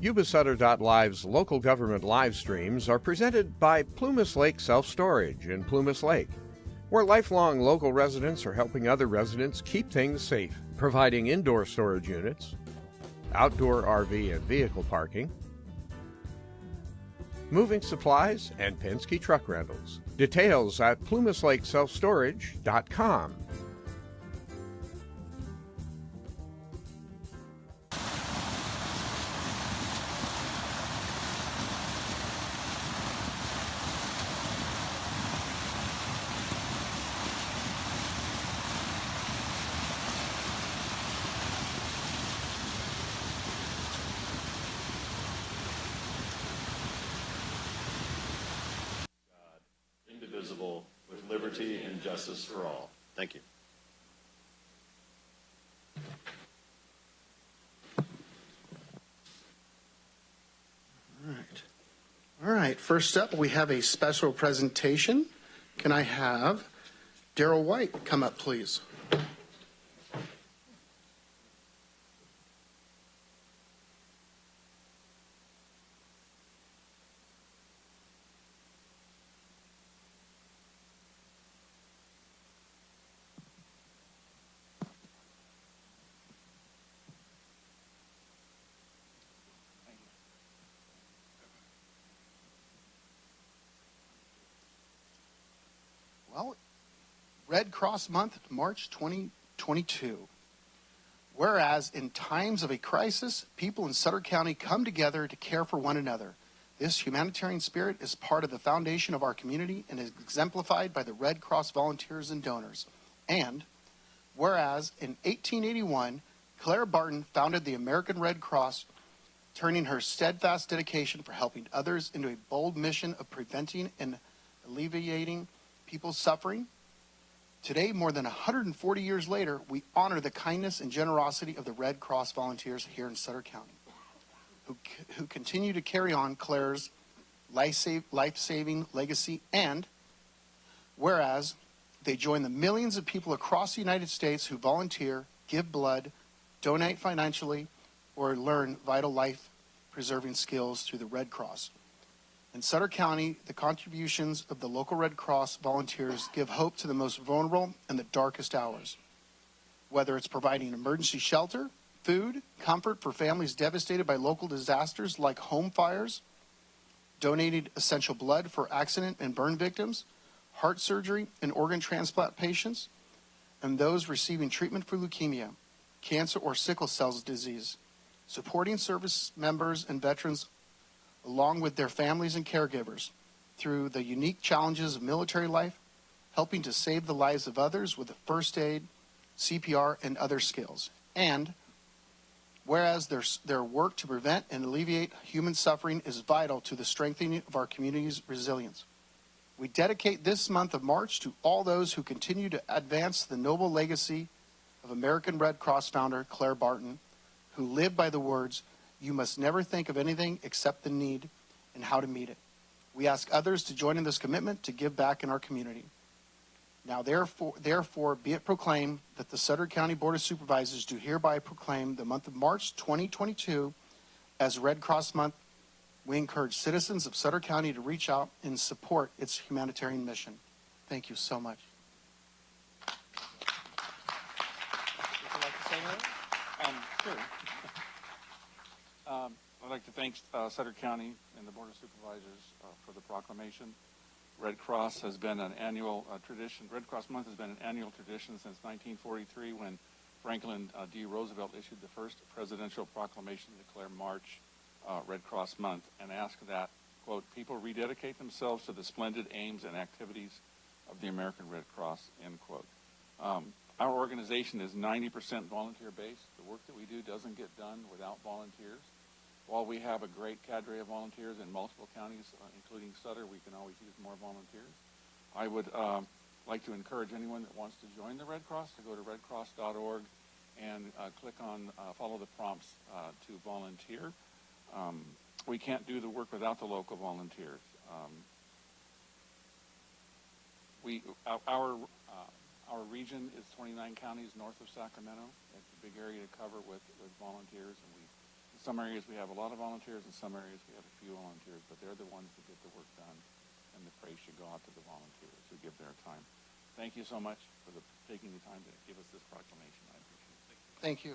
Yuba-Sutter.Live's local government live streams are presented by Plumas Lake Self-Storage in Plumas Lake, where lifelong local residents are helping other residents keep things safe, providing indoor storage units, outdoor RV and vehicle parking, moving supplies, and Penske truck rentals. Details at plumaslakeselfstorage.com. Indivisible, with liberty and justice for all. Thank you. All right. First up, we have a special presentation. Can I have Daryl White come up, please? Well, Red Cross Month, March 2022. Whereas in times of a crisis, people in Sutter County come together to care for one another. This humanitarian spirit is part of the foundation of our community and is exemplified by the Red Cross volunteers and donors. And whereas in 1881, Claire Barton founded the American Red Cross, turning her steadfast dedication for helping others into a bold mission of preventing and alleviating people's suffering. Today, more than 140 years later, we honor the kindness and generosity of the Red Cross volunteers here in Sutter County, who continue to carry on Claire's life-saving legacy. And whereas they join the millions of people across the United States who volunteer, give blood, donate financially, or learn vital life-preserving skills through the Red Cross. In Sutter County, the contributions of the local Red Cross volunteers give hope to the most vulnerable in the darkest hours. Whether it's providing emergency shelter, food, comfort for families devastated by local disasters like home fires, donating essential blood for accident and burn victims, heart surgery and organ transplant patients, and those receiving treatment for leukemia, cancer, or sickle cell disease, supporting service members and veterans along with their families and caregivers through the unique challenges of military life, helping to save the lives of others with the first aid, CPR, and other skills. And whereas their work to prevent and alleviate human suffering is vital to the strengthening of our community's resilience. We dedicate this month of March to all those who continue to advance the noble legacy of American Red Cross founder Claire Barton, who lived by the words, "You must never think of anything except the need and how to meet it." We ask others to join in this commitment to give back in our community. Now, therefore, be it proclaimed that the Sutter County Board of Supervisors do hereby proclaim the month of March 2022 as Red Cross Month. We encourage citizens of Sutter County to reach out and support its humanitarian mission. Thank you so much. Would you like to say anything? Sure. I'd like to thank Sutter County and the Board of Supervisors for the proclamation. Red Cross has been an annual tradition. Red Cross Month has been an annual tradition since 1943 when Franklin D. Roosevelt issued the first presidential proclamation to declare March Red Cross Month and asked that, quote, people rededicate themselves to the splendid aims and activities of the American Red Cross, end quote. Our organization is 90% volunteer-based. The work that we do doesn't get done without volunteers. While we have a great cadre of volunteers in multiple counties, including Sutter, we can always use more volunteers. I would like to encourage anyone that wants to join the Red Cross to go to redcross.org and click on follow the prompts to volunteer. We can't do the work without the local volunteers. Our region is 29 counties north of Sacramento. It's a big area to cover with volunteers, and we In some areas we have a lot of volunteers, in some areas we have a few volunteers, but they're the ones that get the work done, and the praise should go out to the volunteers who give their time. Thank you so much for taking the time to give us this proclamation. I appreciate it. Thank you.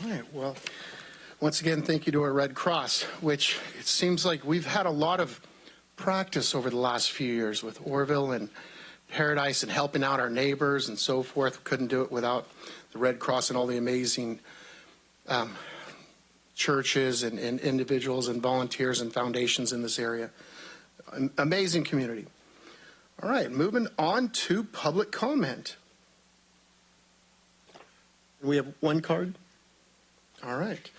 All right, well, once again, thank you to our Red Cross, which it seems like we've had a lot of practice over the last few years with Orville and Paradise and helping out our neighbors and so forth. We couldn't do it without the Red Cross and all the amazing churches and individuals and volunteers and foundations in this area. An amazing community. All right, moving on to public comment. We have one card. All right.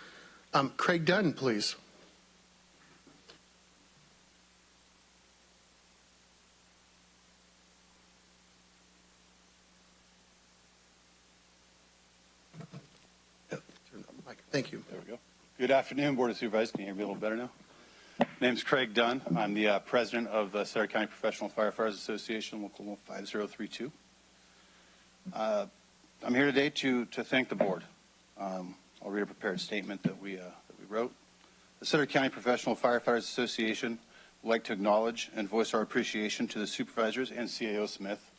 Craig Dunn, please. Thank you. There we go. Good afternoon, Board of Supervisors. Can you hear me a little better now? My name's Craig Dunn. I'm the president of the Sutter County Professional Firefighters Association, Local 5032. I'm here today to thank the board. I'll read a prepared statement that we wrote. The Sutter County Professional Firefighters Association would like to acknowledge and voice our appreciation to the supervisors and CAO Smith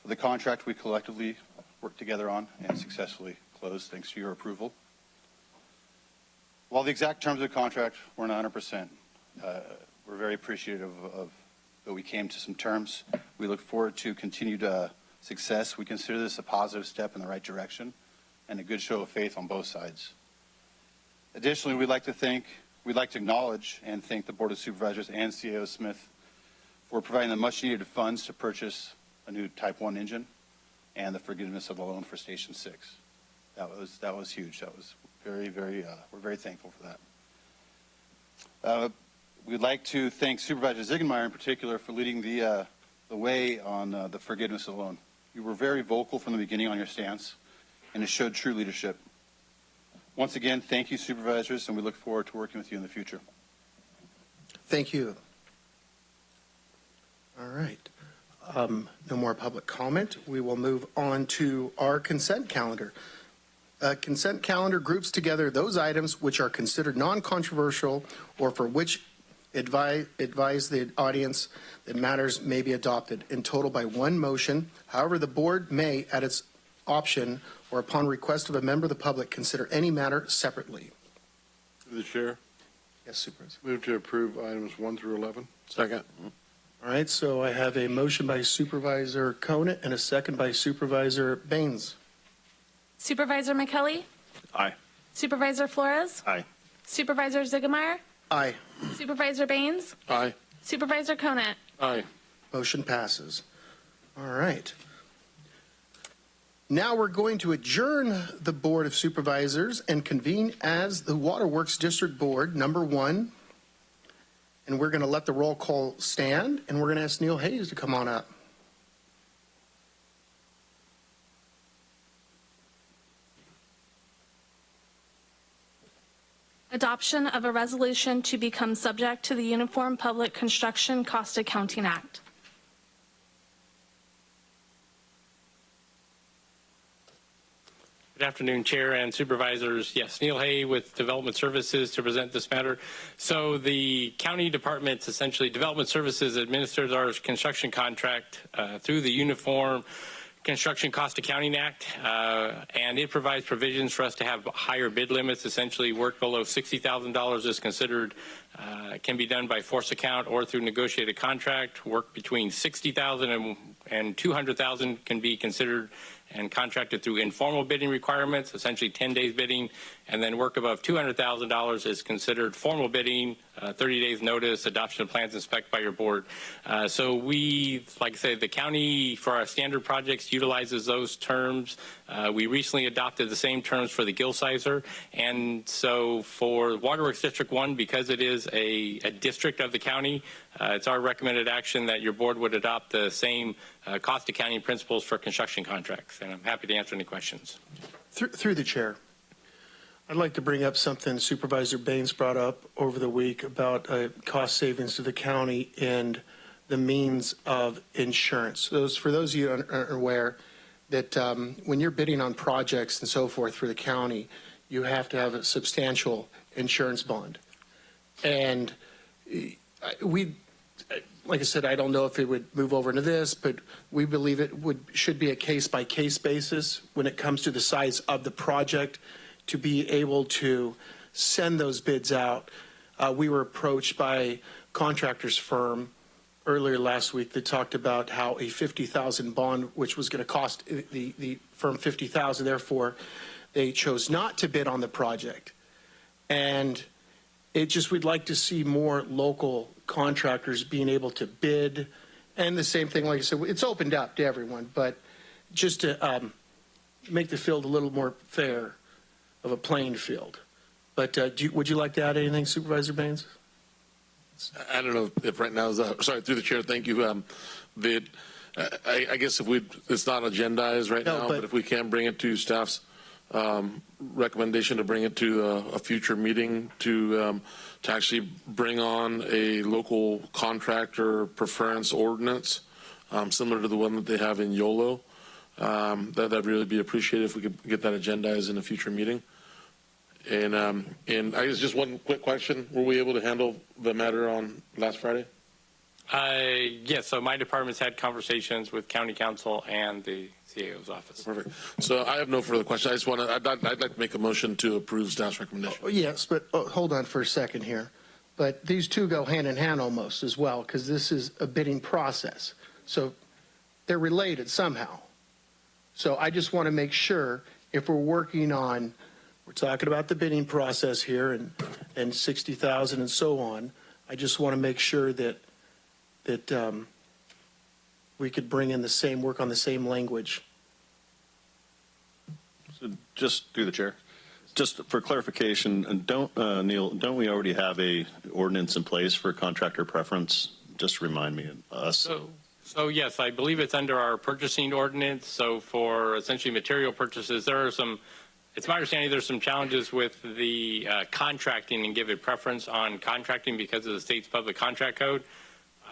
for the contract we collectively worked together on and successfully closed, thanks to your approval. While the exact terms of the contract weren't 100%, we're very appreciative of that we came to some terms. We look forward to continued success. We consider this a positive step in the right direction and a good show of faith on both sides. Additionally, we'd like to acknowledge and thank the Board of Supervisors and CAO Smith for providing the much needed funds to purchase a new Type 1 engine and the forgiveness of a loan for Station 6. That was huge. That was very, we're very thankful for that. We'd like to thank Supervisor Ziegenmeyer in particular for leading the way on the forgiveness of the loan. You were very vocal from the beginning on your stance, and it showed true leadership. Once again, thank you, supervisors, and we look forward to working with you in the future. Thank you. All right. No more public comment. We will move on to our consent calendar. Consent calendar groups together those items which are considered non-controversial or for which advise the audience that matters may be adopted in total by one motion. However, the board may, at its option or upon request of a member of the public, consider any matter separately. Through the chair. Yes, Supervisor. Move to approve items 1 through 11. Second. All right, so I have a motion by Supervisor Conant and a second by Supervisor Baines. Supervisor McKelly? Aye. Supervisor Flores? Aye. Supervisor Ziegenmeyer? Aye. Supervisor Baines? Aye. Supervisor Conant? Aye. Motion passes. All right. Now we're going to adjourn the Board of Supervisors and convene as the Waterworks District Board, number 1. And we're going to let the roll call stand, and we're going to ask Neil Hayes to come on up. Adoption of a resolution to become subject to the Uniform Public Construction Cost Accounting Act. Good afternoon, Chair and Supervisors. Yes, Neil Hay with Development Services to present this matter. So the county department, essentially Development Services, administers our construction contract through the Uniform Construction Cost Accounting Act, and it provides provisions for us to have higher bid limits. Essentially, work below $60,000 is considered can be done by force account or through negotiated contract. Work between $60,000 and $200,000 can be considered and contracted through informal bidding requirements, essentially 10 days bidding, and then work above $200,000 is considered formal bidding, 30 days notice, adoption of plans and spec by your board. So we, like I said, the county for our standard projects utilizes those terms. We recently adopted the same terms for the gill sizer, and so for Waterworks District 1, because it is a district of the county, it's our recommended action that your board would adopt the same cost accounting principles for construction contracts, and I'm happy to answer any questions. Through the chair, I'd like to bring up something Supervisor Baines brought up over the week about cost savings to the county and the means of insurance. For those of you who aren't aware, that when you're bidding on projects and so forth for the county, you have to have a substantial insurance bond. And like I said, I don't know if it would move over into this, but we believe it should be a case-by-case basis when it comes to the size of the project to be able to send those bids out. We were approached by a contractor's firm earlier last week that talked about how a $50,000 bond, which was going to cost the firm $50,000, therefore they chose not to bid on the project. And we'd like to see more local contractors being able to bid. And the same thing, like I said, it's opened up to everyone, but just to make the field a little more fair of a playing field. But would you like to add anything, Supervisor Baines? I don't know if right now is sorry, through the chair. Thank you. I guess if it's not agendized right now, but if we can bring it to staff's recommendation to bring it to a future meeting to actually bring on a local contractor preference ordinance similar to the one that they have in YOLO. That'd really be appreciated if we could get that agendized in a future meeting. And I guess just one quick question: were we able to handle the matter on last Friday? Yes. So my department's had conversations with County Council and the CAO's office. Perfect. So I have no further questions. I just I'd like to make a motion to approve staff's recommendation. Oh, yes, but hold on for a second here. But these two go hand in hand almost as well, because this is a bidding process. So they're related somehow. So I just want to make sure if we're talking about the bidding process here and 60,000 and so on, I just want to make sure that we could bring in work on the same language. So just through the chair, just for clarification, Neil, don't we already have a ordinance in place for contractor preference? Just remind me us. So yes, I believe it's under our purchasing ordinance. So for essentially material purchases, it's my understanding there's some challenges with the contracting and give a preference on contracting because of the state's public contract code.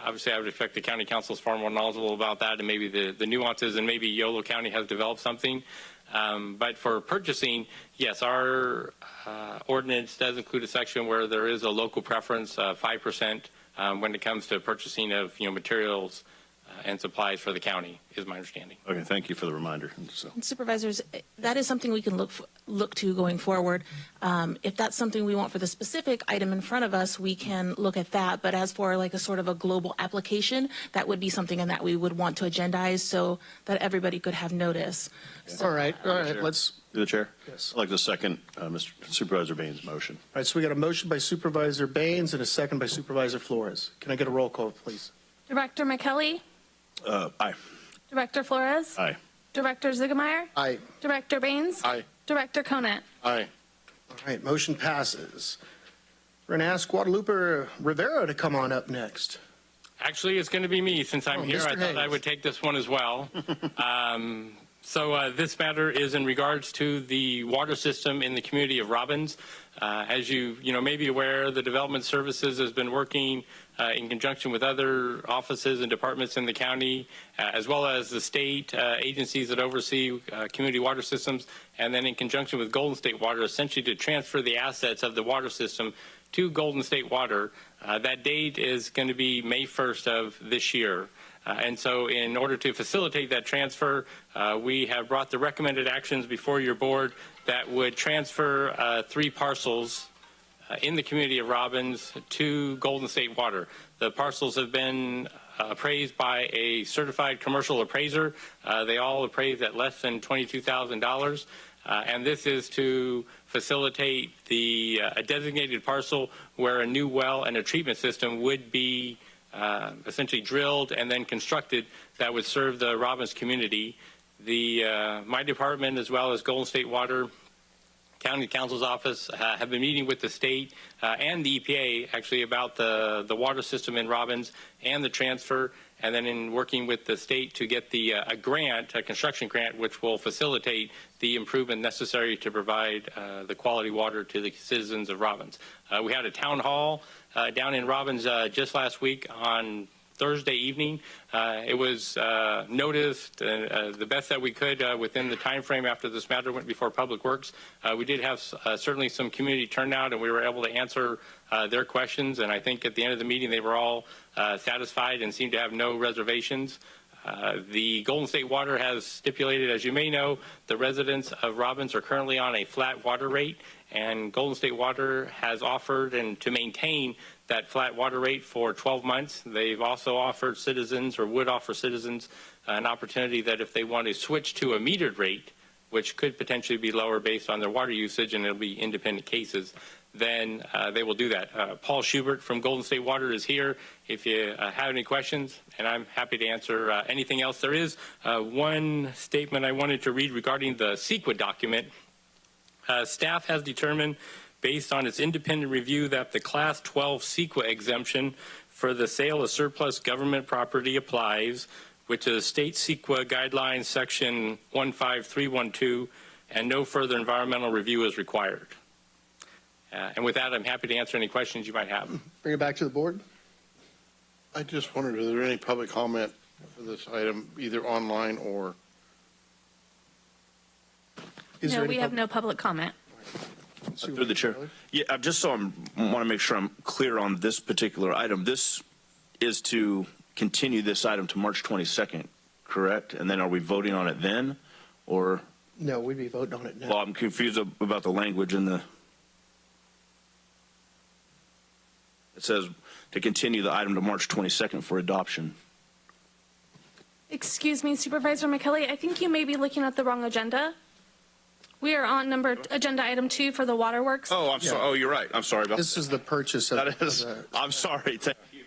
Obviously, I would expect the county council is far more knowledgeable about that and maybe the nuances, and maybe Yolo County has developed something. But for purchasing, yes, our ordinance does include a section where there is a local preference, 5%, when it comes to purchasing of materials and supplies for the county, is my understanding. Okay, thank you for the reminder. And Supervisors, that is something we can look to going forward. If that's something we want for the specific item in front of us, we can look at that. But as for like a sort of a global application, that would be something in that we would want to agendize so that everybody could have notice. So, all right. Let's. Through the chair? Yes. I'd like to second Mr. Supervisor Baines' motion. All right, so we got a motion by Supervisor Baines and a second by Supervisor Flores. Can I get a roll call, please? Director McKelly? Aye. Director Flores? Aye. Director Ziegemeier? Aye. Director Baines? Aye. Director Conant? Aye. All right, motion passes. We're going to ask Guadalupe Rivera to come on up next. Actually, it's going to be me since I'm here. Mr. I thought I would take this one as well. So this matter is in regards to the water system in the community of Robbins. As you may be aware, the Development Services has been working in conjunction with other offices and departments in the county, as well as the state agencies that oversee community water systems, and then in conjunction with Golden State Water, essentially to transfer the assets of the water system to Golden State Water. That date is going to be May 1st of this year. And so in order to facilitate that transfer, we have brought the recommended actions before your board that would transfer 3 parcels in the community of Robbins to Golden State Water. The parcels have been appraised by a certified commercial appraiser. They all appraised at less than $22,000. And this is to facilitate a designated parcel where a new well and a treatment system would be essentially drilled and then constructed that would serve the Robbins community. My department, as well as Golden State Water, County Council's office, have been meeting with the state and the EPA actually about the water system in Robbins and the transfer, and then in working with the state to get a grant, a construction grant, which will facilitate the improvement necessary to provide the quality water to the citizens of Robbins. We had a town hall down in Robbins just last week on Thursday evening. It was noticed the best that we could within the time frame after this matter went before Public Works. We did have certainly some community turnout, and we were able to answer their questions. And I think at the end of the meeting, they were all satisfied and seemed to have no reservations. The Golden State Water has stipulated, as you may know, the residents of Robbins are currently on a flat water rate, and Golden State Water has offered and to maintain that flat water rate for 12 months. They've also offered citizens, or would offer citizens, an opportunity that if they want to switch to a metered rate, which could potentially be lower based on their water usage, and it'll be independent cases, then they will do that. Paul Schubert from Golden State Water is here if you have any questions, and I'm happy to answer anything else. There is one statement I wanted to read regarding the CEQA document. Staff has determined, based on its independent review, that the Class 12 CEQA exemption for the sale of surplus government property applies, which is State CEQA Guidelines Section 15312, and no further environmental review is required. And with that, I'm happy to answer any questions you might have. Bring it back to the board. I just wondered, is there any public comment for this item, either online or? No, we have no public comment. Through the chair. Yeah, just so I want to make sure I'm clear on this particular item. This is to continue this item to March 22nd, correct? And then are we voting on it then, or? No, we'd be voting on it now. Well, I'm confused about the language in the. It says to continue the item to March 22nd for adoption. Excuse me, Supervisor McKelly, I think you may be looking at the wrong agenda. We are on agenda item 2 for the waterworks. Oh, I'm sorry. Oh, you're right. I'm sorry about This is the purchase of. that. Is. I'm sorry. Thank you.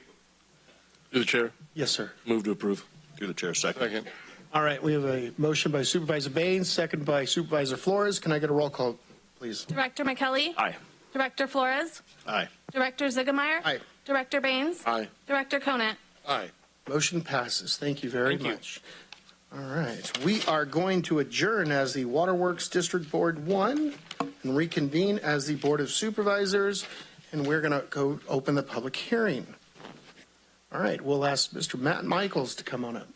Through the chair. Yes, sir. Move to approve. Through the chair, second. All right, we have a motion by Supervisor Baines, second by Supervisor Flores. Can I get a roll call, please? Director McKelly? Aye. Director Flores? Aye. Director Ziegemeier? Aye. Director Baines? Aye. Director Conant? Aye. Motion passes. Thank you very Thank you. much. All right, we are going to adjourn as the Waterworks District Board 1 and reconvene as the Board of Supervisors, and we're going to go open the public hearing. All right, we'll ask Mr. Matt Michaels to come on up.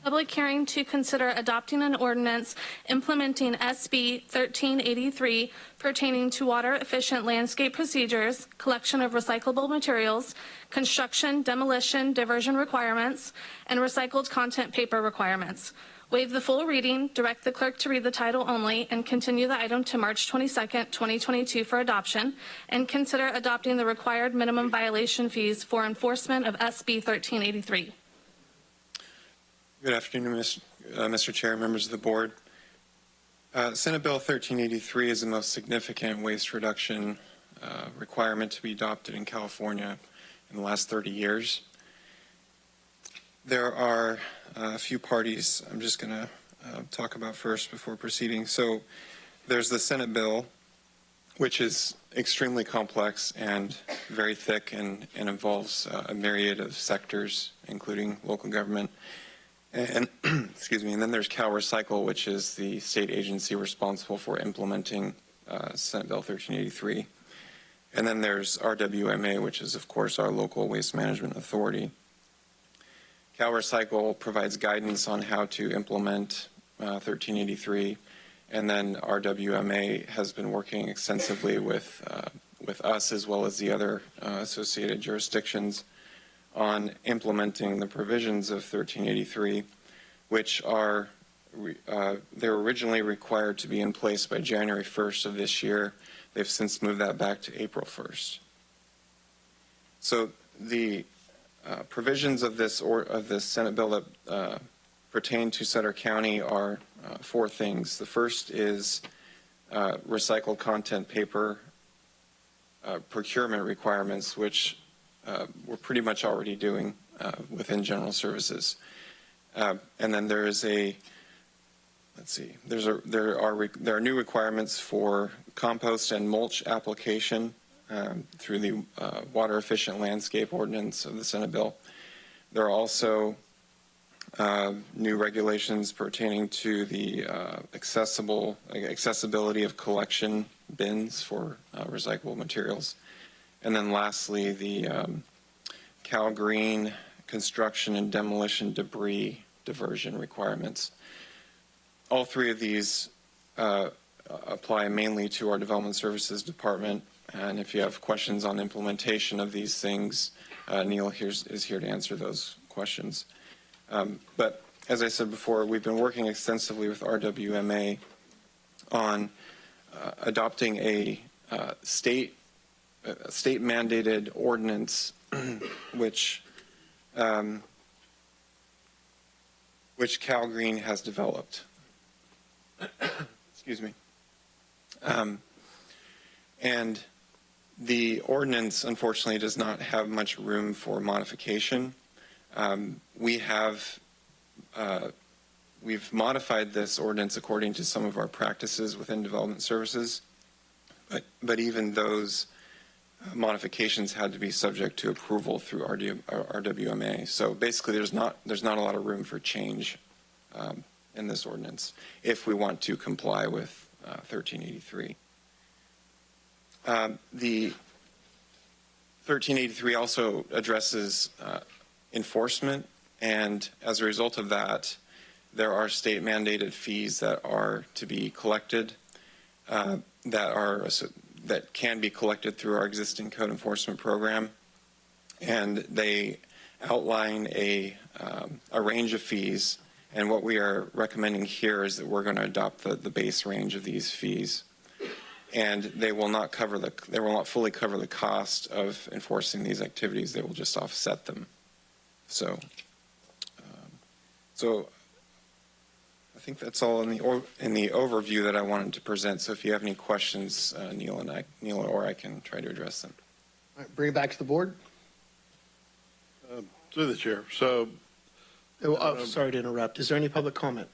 Public hearing to consider adopting an ordinance implementing SB 1383 pertaining to water-efficient landscape procedures, collection of recyclable materials, construction, demolition, diversion requirements, and recycled content paper requirements. Waive the full reading, direct the clerk to read the title only, and continue the item to March 22nd, 2022 for adoption, and consider adopting the required minimum violation fees for enforcement of SB 1383. Good afternoon, Mr. Chair, members of the board. Senate Bill 1383 is the most significant waste reduction requirement to be adopted in California in the last 30 years. There are a few parties I'm just going to talk about first before proceeding. So there's the Senate bill, which is extremely complex and very thick and involves a myriad of sectors, including local government. And excuse me, and then there's Cal Recycle, which is the state agency responsible for implementing Senate Bill 1383. And then there's RWMA, which is, of course, our local waste management authority. Cal Recycle provides guidance on how to implement 1383, and then RWMA has been working extensively with us as well as the other associated jurisdictions on implementing the provisions of 1383, which are they're originally required to be in place by January 1st of this year. They've since moved that back to April 1st. So the provisions of this Senate bill that pertain to Sutter County are four things. The first is recycled content paper procurement requirements, which we're pretty much already doing within general services. And then there is there are new requirements for compost and mulch application through the water efficient landscape ordinance of the Senate bill. There are also new regulations pertaining to the accessibility of collection bins for recyclable materials. And then lastly, the Cal Green construction and demolition debris diversion requirements. All three of these apply mainly to our Development Services Department. And if you have questions on implementation of these things, Neil is here to answer those questions. But as I said before, we've been working extensively with RWMA on adopting a state mandated ordinance which Cal Green has developed. Excuse me. And the ordinance, unfortunately, does not have much room for modification. We've modified this ordinance according to some of our practices within development services, but even those modifications had to be subject to approval through RWMA. So basically, there's not a lot of room for change in this ordinance if we want to comply with 1383. The 1383 also addresses enforcement, and as a result of that, there are state mandated fees that are to be collected that can be collected through our existing code enforcement program, and they outline a range of fees. And what we are recommending here is that we're going to adopt the base range of these fees, and they will not fully cover the cost of enforcing these activities. They will just offset them. So I think that's all in the overview that I wanted to present. So if you have any questions, Neil or I can try to address them. All right, bring it back to the board. Through the chair. So, sorry to interrupt. Is there any public comment?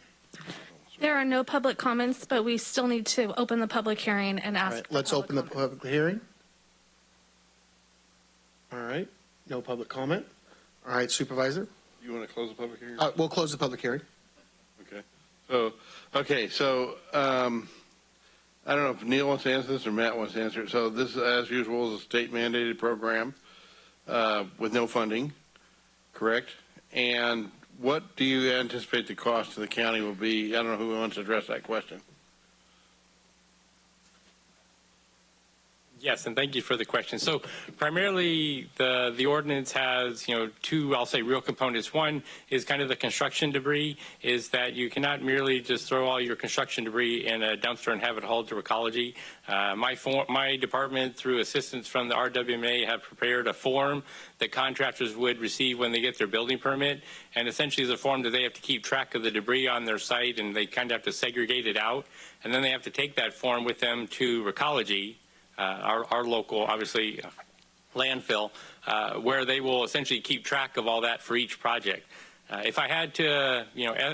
There are no public comments, but we still need to open the public hearing and ask. All right, let's open the public hearing. All right, no public comment. All right, Supervisor. you want to close the public hearing? We'll close the public hearing. Okay. So, I don't know if Neil wants to answer this or Matt wants to answer it. So this, as usual, is a state mandated program with no funding, correct? And what do you anticipate the cost to the county will be? I don't know who wants to address that question. Yes, and thank you for the question. So primarily the ordinance has, two, I'll say, real components. One is kind of the construction debris, is that you cannot merely just throw all your construction debris in a dumpster and have it hauled to Ecology. My department, through assistance from the RWMA, have prepared a form that contractors would receive when they get their building permit, and essentially is a form that they have to keep track of the debris on their site, and they kind of have to segregate it out, and then they have to take that form with them to Ecology, our local, obviously, landfill, where they will essentially keep track of all that for each project. If I had to,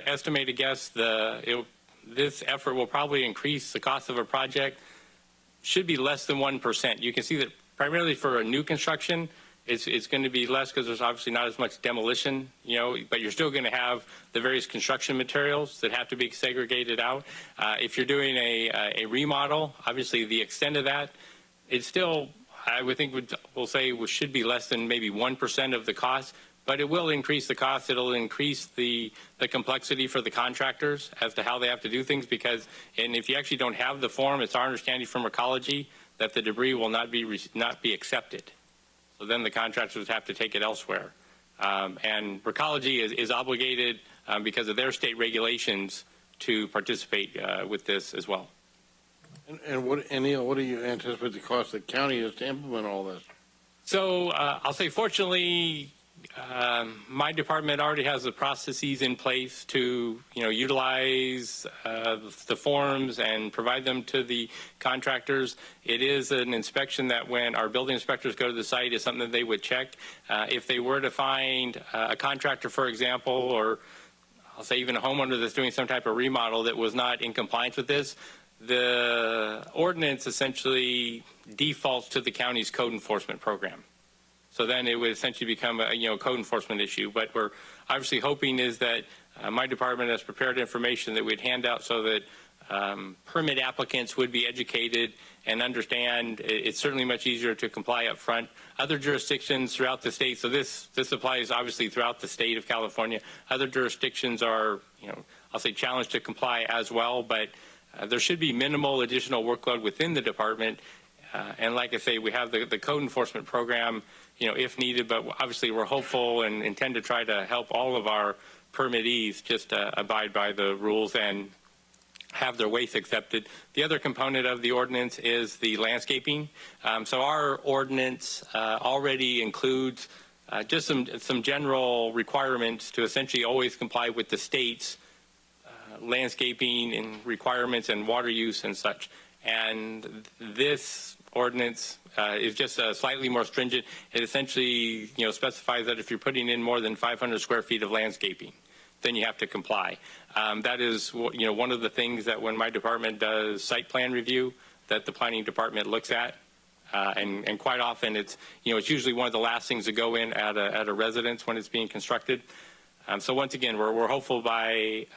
estimate a guess, this effort will probably increase the cost of a project, should be less than 1%. You can see that primarily for a new construction, it's going to be less because there's obviously not as much demolition, but you're still going to have the various construction materials that have to be segregated out. If you're doing a remodel, obviously the extent of that, it's still, I would think, we'll say should be less than maybe 1% of the cost, but it will increase the cost. It'll increase the complexity for the contractors as to how they have to do things, because, and if you actually don't have the form, it's our understanding from Ecology that the debris will not be accepted. So then the contractors have to take it elsewhere. And Ecology is obligated because of their state regulations to participate with this as well. And Neil, what do you anticipate the cost of the county is to implement all this? So I'll say, fortunately, My department already has the processes in place to, utilize the forms and provide them to the contractors. It is an inspection that when our building inspectors go to the site is something that they would check. If they were to find a contractor, for example, or I'll say even a homeowner that's doing some type of remodel that was not in compliance with this, the ordinance essentially defaults to the county's code enforcement program. So then it would essentially become a code enforcement issue. But we're obviously hoping is that my department has prepared information that we'd hand out so that permit applicants would be educated and understand it's certainly much easier to comply up front. Other jurisdictions throughout the state, so this applies obviously throughout the state of California. Other jurisdictions are, I'll say challenged to comply as well, but there should be minimal additional workload within the department. And like I say, we have the code enforcement program, if needed, but obviously we're hopeful and intend to try to help all of our permittees just abide by the rules and have their waste accepted. The other component of the ordinance is the landscaping. So our ordinance already includes just some general requirements to essentially always comply with the state's landscaping and requirements and water use and such. And this ordinance is just slightly more stringent. It essentially, specifies that if you're putting in more than 500 square feet of landscaping, then you have to comply. That is, one of the things that when my department does site plan review, that the planning department looks at, and quite often it's, it's usually one of the last things to go in at a residence when it's being constructed. So once again, we're hopeful by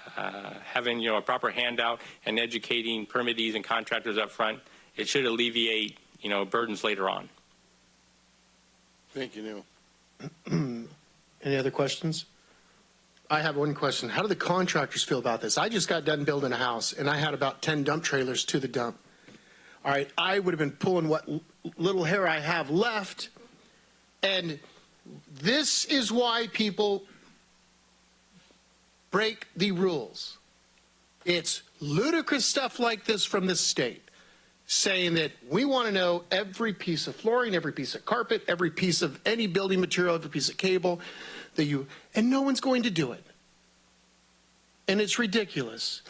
having a proper handout and educating permittees and contractors up front, it should alleviate burdens later on. Thank you, Neil. Any other questions? I have one question. How do the contractors feel about this? I just got done building a house, and I had about 10 dump trailers to the dump. All right, I would have been pulling what little hair I have left, and this is why people break the rules. It's ludicrous stuff like this from the state, saying that we want to know every piece of flooring, every piece of carpet, every piece of any building material, every piece of cable and no one's going to do it. And it's ridiculous.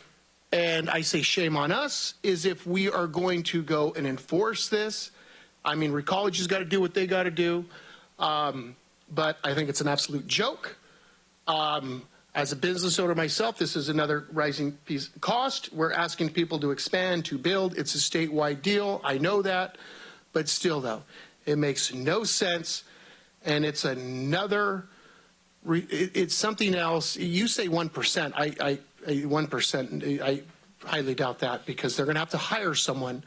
And I say shame on us is if we are going to go and enforce this. I mean, colleges got to do what they got to do. But I think it's an absolute joke. As a business owner myself, this is another rising piece of cost. We're asking people to expand, to build. It's a statewide deal. I know that. But still, though, it makes no sense. And it's another, it's something else. You say 1%. 1%. I highly doubt that because they're going to have to hire someone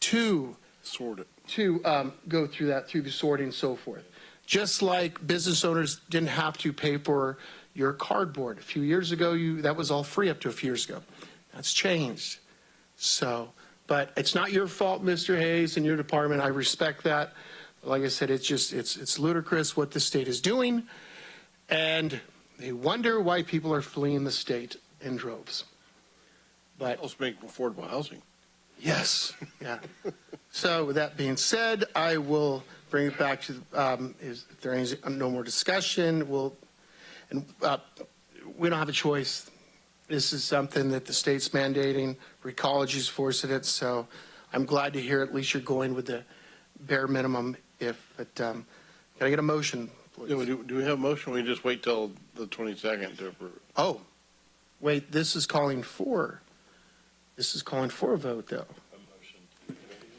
to Sort it. To go through that, through the sorting and so forth. Just like business owners didn't have to pay for your cardboard. A few years ago, that was all free up to a few years ago. That's changed. So, but it's not your fault, Mr. Hayes, and your department. I respect that. Like I said, it's ludicrous what the state is doing, and they wonder why people are fleeing the state in droves. But Let's make affordable housing. yes, yeah. So with that being said, I will bring it back to. Is there any no more discussion? We don't have a choice. This is something that the state's mandating. Recology's forcing it. So I'm glad to hear at least you're going with the bare minimum. Can I get a motion, please? Yeah, do we have a motion? We just wait till the 22nd to approve. Oh, wait. This is calling for a vote, though.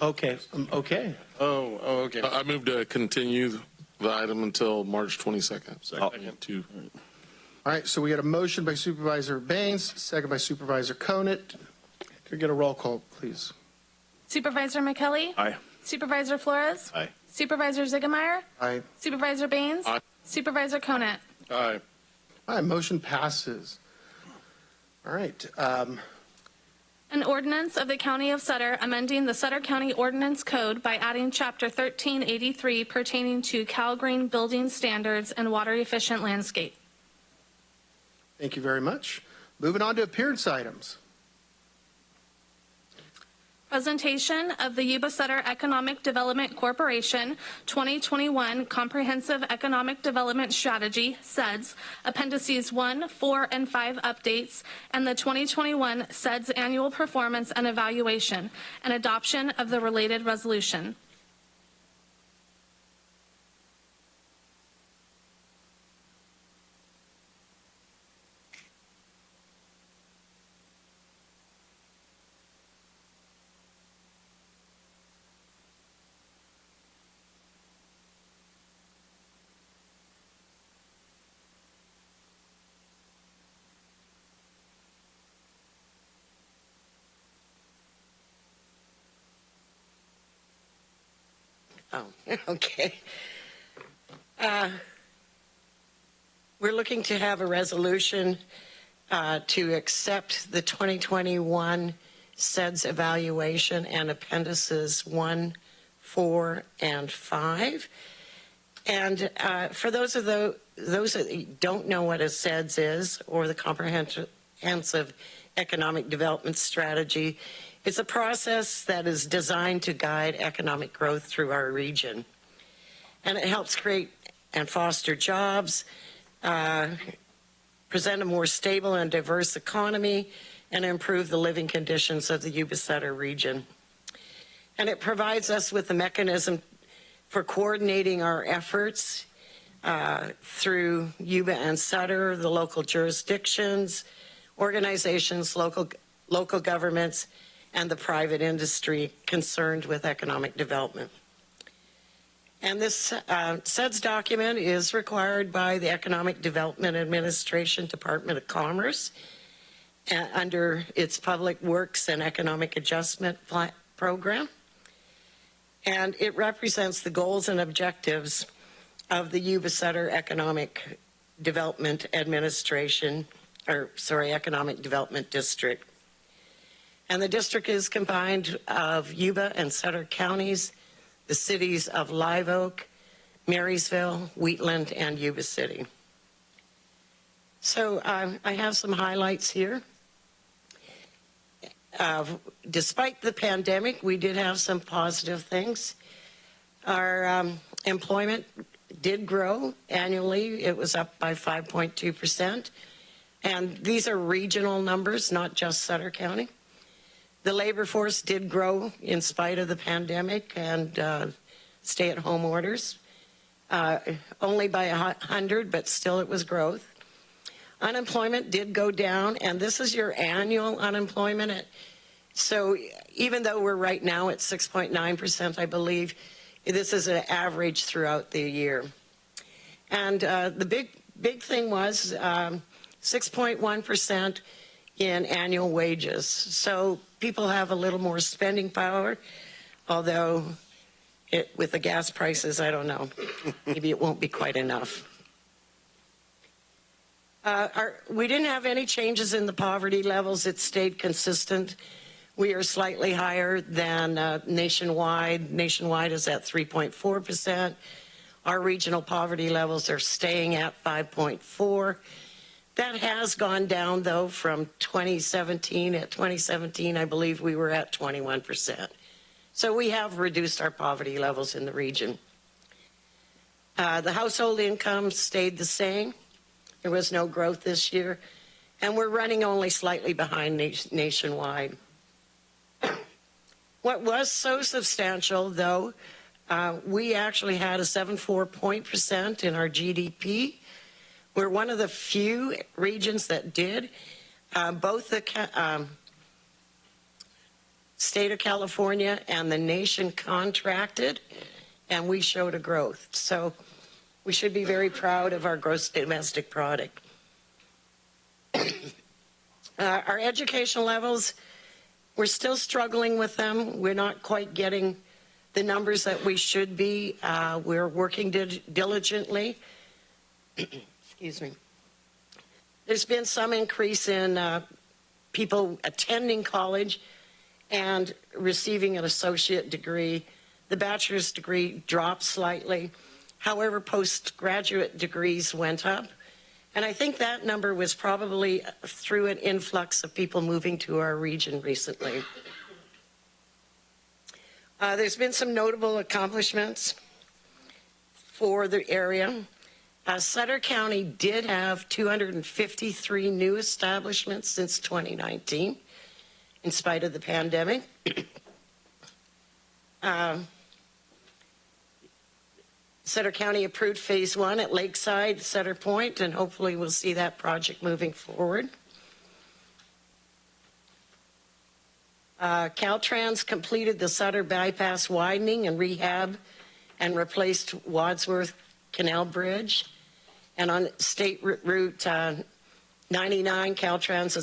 Okay. Okay. Oh, okay. I move to continue the item until March 22nd. Second. All right. So we got a motion by Supervisor Baines, second by Supervisor Conant. Can I get a roll call, please? Supervisor McKelly? Aye. Supervisor Flores? Aye. Supervisor Ziegemeier? Aye. Supervisor Baines? Aye. Supervisor Conant? Aye. All right. Motion passes. All right. An ordinance of the County of Sutter amending the Sutter County Ordinance Code by adding Chapter 1383 pertaining to Cal Green building standards and water efficient landscape. Thank you very much. Moving on to appearance items. Presentation of the Yuba-Sutter Economic Development Corporation 2021 Comprehensive Economic Development Strategy, SEDS, Appendices 1, 4, and 5 updates, and the 2021 SEDS Annual Performance and Evaluation, and adoption of the related resolution. Oh, okay. We're looking to have a resolution to accept the 2021 SEDS evaluation and appendices 1, 4, and 5. And for those that don't know what a SEDS is, or the Comprehensive Economic Development Strategy, it's a process that is designed to guide economic growth through our region. And it helps create and foster jobs, present a more stable and diverse economy, and improve the living conditions of the Yuba-Sutter region. And it provides us with a mechanism for coordinating our efforts through Yuba and Sutter, the local jurisdictions, organizations, local governments, and the private industry concerned with economic development. And this SEDS document is required by the Economic Development Administration, Department of Commerce, under its Public Works and Economic Adjustment Program. And it represents the goals and objectives of the Yuba-Sutter Economic Development Administration, Economic Development District. And the district is combined of Yuba and Sutter counties, the cities of Live Oak, Marysville, Wheatland, and Yuba City. So I have some highlights here. Despite the pandemic, we did have some positive things. Our employment did grow annually. It was up by 5.2%. And these are regional numbers, not just Sutter County. The labor force did grow in spite of the pandemic and stay-at-home orders, only by 100, but still it was growth. Unemployment did go down, and this is your annual unemployment. So even though we're right now at 6.9%, I believe, this is an average throughout the year. And the big thing was 6.1% in annual wages. So people have a little more spending power, although with the gas prices, I don't know, maybe it won't be quite enough. We didn't have any changes in the poverty levels. It stayed consistent. We are slightly higher than nationwide. Nationwide is at 3.4%. Our regional poverty levels are staying at 5.4%. That has gone down, though, from 2017. At 2017, I believe we were at 21%. So we have reduced our poverty levels in the region. The household income stayed the same. There was no growth this year. And we're running only slightly behind nationwide. What was so substantial, though, we actually had a 7.4% in our GDP. We're one of the few regions that did. Both the state of California and the nation contracted, and we showed a growth. So we should be very proud of our gross domestic product. Our education levels, we're still struggling with them. We're not quite getting the numbers that we should be. We're working diligently. Excuse me. There's been some increase in people attending college and receiving an associate degree. The bachelor's degree dropped slightly. However, postgraduate degrees went up. And I think that number was probably through an influx of people moving to our region recently. There's been some notable accomplishments for the area. Sutter County did have 253 new establishments since 2019, in spite of the pandemic. Sutter County approved phase 1 at Lakeside, Sutter Point, and hopefully we'll see that project moving forward. Caltrans completed the Sutter bypass widening and rehab and replaced Wadsworth Canal Bridge. And on State Route 99, Caltrans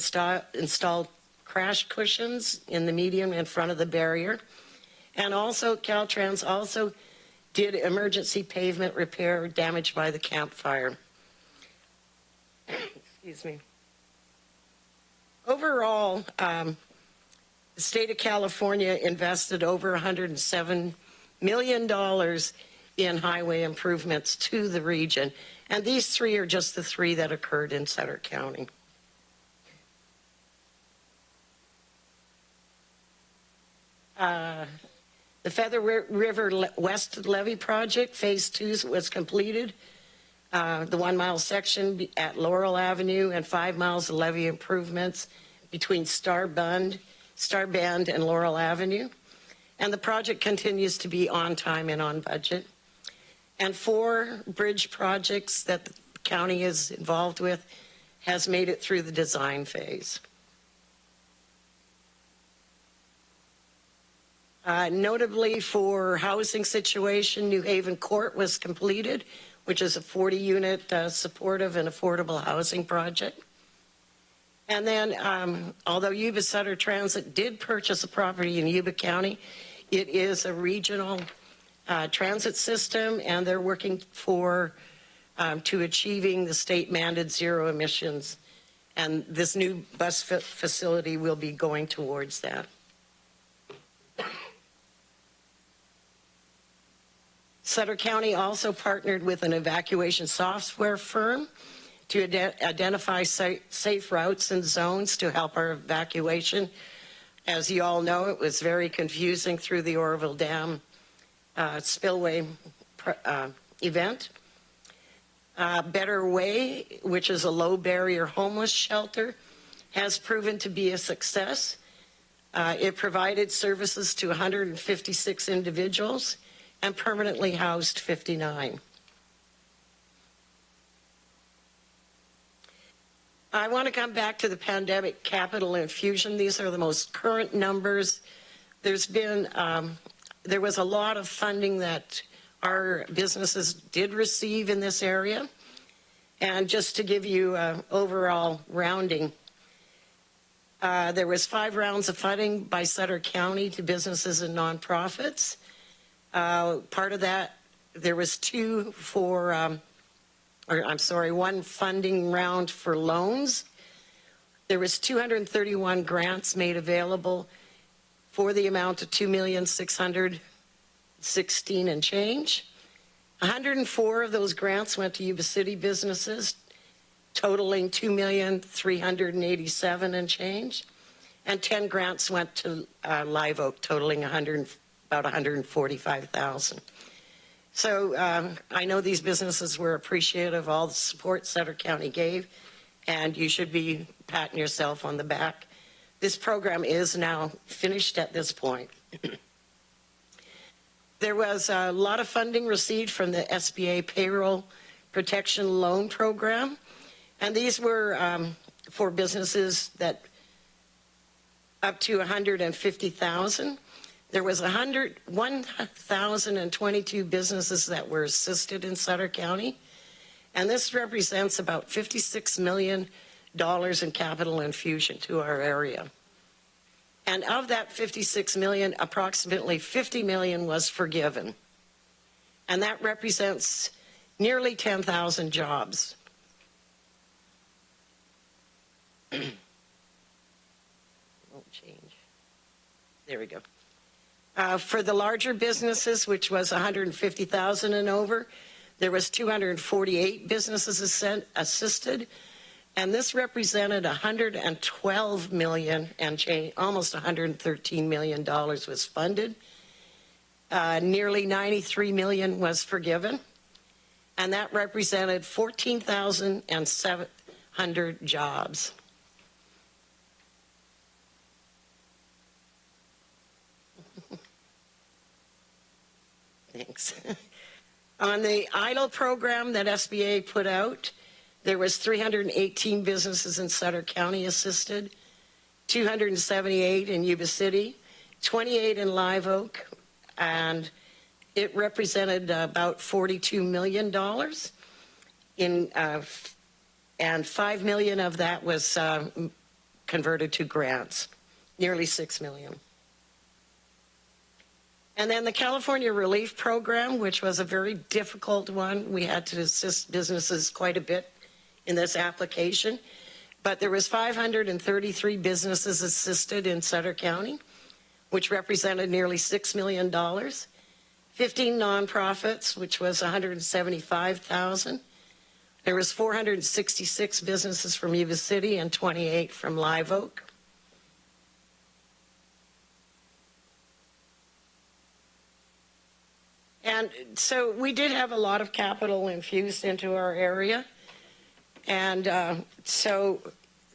installed crash cushions in the median in front of the barrier. And also Caltrans also did emergency pavement repair damaged by the Camp Fire. Excuse me. Overall, the state of California invested over $107 million in highway improvements to the region. And these three are just the three that occurred in Sutter County. The Feather River West Levee Project, Phase 2 was completed. The 1 mile section at Laurel Avenue and 5 miles of levee improvements between Star Bend and Laurel Avenue. And the project continues to be on time and on budget. And 4 bridge projects that the county is involved with has made it through the design phase. Notably for housing situation, New Haven Court was completed, which is a 40-unit supportive and affordable housing project. And then, although Yuba-Sutter Transit did purchase a property in Yuba County, it is a regional transit system, and they're working for to achieving the state-mandated zero emissions. And this new bus facility will be going towards that. Sutter County also partnered with an evacuation software firm to identify safe routes and zones to help our evacuation. As you all know, it was very confusing through the Oroville Dam spillway event. Better Way, which is a low-barrier homeless shelter, has proven to be a success. It provided services to 156 individuals and permanently housed 59. I want to come back to the pandemic capital infusion. These are the most current numbers. There's been, there was a lot of funding that our businesses did receive in this area. And just to give you overall rounding, there was 5 rounds of funding by Sutter County to businesses and nonprofits. Part of that, there was 2 for, one funding round for loans. There was 231 grants made available for the amount of $2,616,000 and change. 104 of those grants went to Yuba City businesses, totaling $2,387,000 and change. And 10 grants went to Live Oak, totaling about $145,000. So I know these businesses were appreciative of all the support Sutter County gave, and you should be patting yourself on the back. This program is now finished at this point. There was a lot of funding received from the SBA Payroll Protection Loan Program, and these were for businesses that up to $150,000. There was 1,022 businesses that were assisted in Sutter County, and this represents about $56 million in capital infusion to our area. And of that $56 million, approximately $50 million was forgiven. And that represents nearly 10,000 jobs. Won't change. There we go. For the larger businesses, which was 150,000 and over, there was 248 businesses assisted, and this represented $112 million and change, almost $113 million was funded. nearly 93 million was forgiven, and that represented 14,700 jobs. Thanks. On the EIDL program that SBA put out, there was 318 businesses in Sutter County assisted, 278 in Yuba City, 28 in Live Oak, and it represented about $42 million. And $5 million of that was converted to grants, nearly $6 million. And then the California Relief Program, which was a very difficult one. We had to assist businesses quite a bit in this application. But there was 533 businesses assisted in Sutter County, which represented nearly $6 million. 15 nonprofits, which was $175,000. There was 466 businesses from Yuba City and 28 from Live Oak. And so we did have a lot of capital infused into our area. And so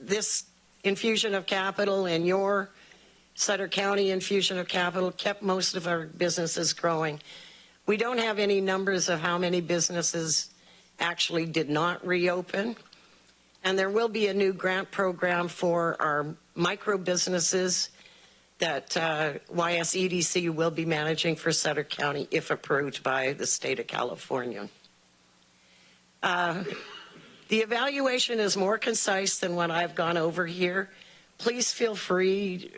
this infusion of capital and your Sutter County infusion of capital kept most of our businesses growing. We don't have any numbers of how many businesses actually did not reopen. And there will be a new grant program for our micro businesses that YSEDC will be managing for Sutter County if approved by the state of California. The evaluation is more concise than what I've gone over here. Please feel free,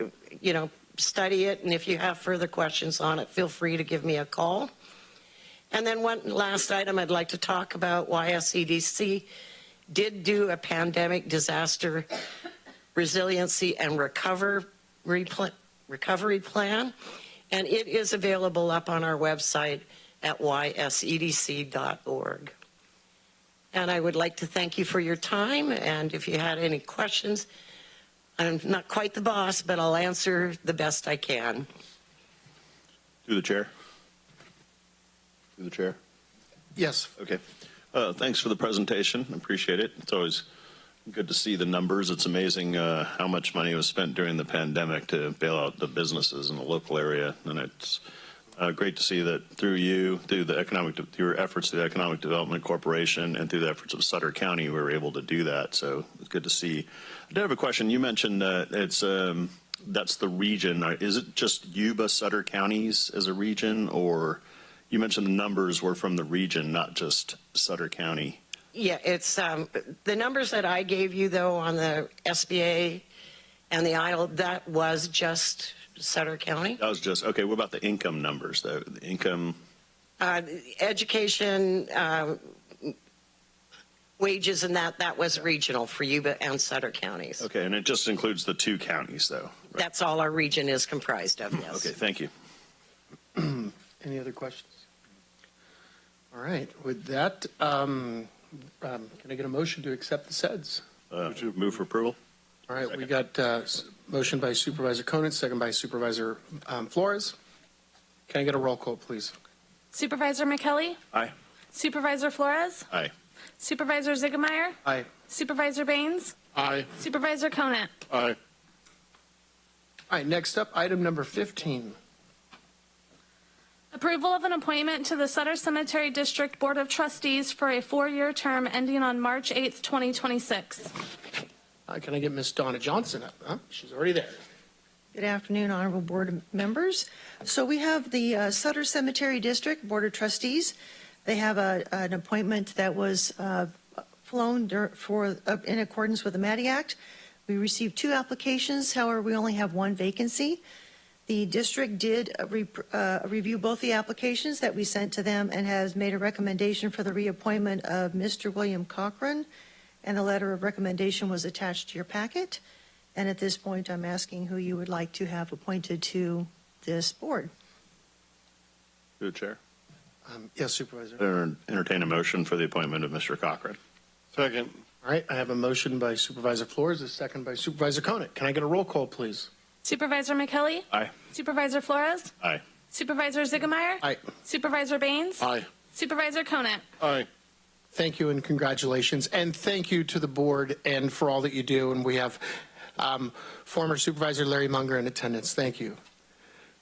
study it, and if you have further questions on it, feel free to give me a call. And then one last item I'd like to talk about, YSEDC did do a pandemic disaster resiliency and recovery plan, and it is available up on our website at ysedc.org. And I would like to thank you for your time, and if you had any questions, I'm not quite the boss, but I'll answer the best I can. Through the chair. Through the chair. Yes. Okay. Thanks for the presentation. Appreciate it. It's always good to see the numbers. It's amazing how much money was spent during the pandemic to bail out the businesses in the local area, and it's great to see that through you, through your efforts through the Economic Development Corporation, and through the efforts of Sutter County, we were able to do that. So it's good to see. I did have a question. You mentioned that's the region. Is it just Yuba-Sutter counties as a region, or you mentioned the numbers were from the region, not just Sutter County? Yeah, it's the numbers that I gave you, though, on the SBA and the EIDL, that was just Sutter County. That was just, okay, what about the income numbers, though? The income? Education, wages, and that was regional for Yuba and Sutter counties. Okay, and it just includes the two counties, though? Right? That's all our region is comprised of, yes. Okay, thank you. Any other questions? All right. With that, can I get a motion to accept the SEDS? Move for approval. All right. Second. We got motion by Supervisor Conant, second by Supervisor Flores. Can I get a roll call, please? Supervisor McKelly? Aye. Supervisor Flores? Aye. Supervisor Ziegemeier? Aye. Supervisor Baines? Aye. Supervisor Conant? Aye. All right. Next up, item number 15. Approval of an appointment to the Sutter Cemetery District Board of Trustees for a 4-year term ending on March 8th, 2026. Can I get Miss Donna Johnson up? She's already there. Good afternoon, honorable board members. So we have the Sutter Cemetery District Board of Trustees. They have an appointment that was flown in accordance with the MATI Act. We received 2 applications. However, we only have 1 vacancy. The district did review both the applications that we sent to them and has made a recommendation for the reappointment of Mr. William Cochran, and the letter of recommendation was attached to your packet. And at this point, I'm asking who you would like to have appointed to this board. Through the chair. Yes, Supervisor. Entertain a motion for the appointment of Mr. Cochran. Second. All right. I have a motion by Supervisor Flores, a second by Supervisor Conant. Can I get a roll call, please? Supervisor McKelly? Aye. Supervisor Flores? Aye. Supervisor Ziegemeier? Aye. Supervisor Baines? Aye. Supervisor Conant? Aye. Thank you and congratulations. And thank you to the board and for all that you do. And we have former Supervisor Larry Munger in attendance. Thank you.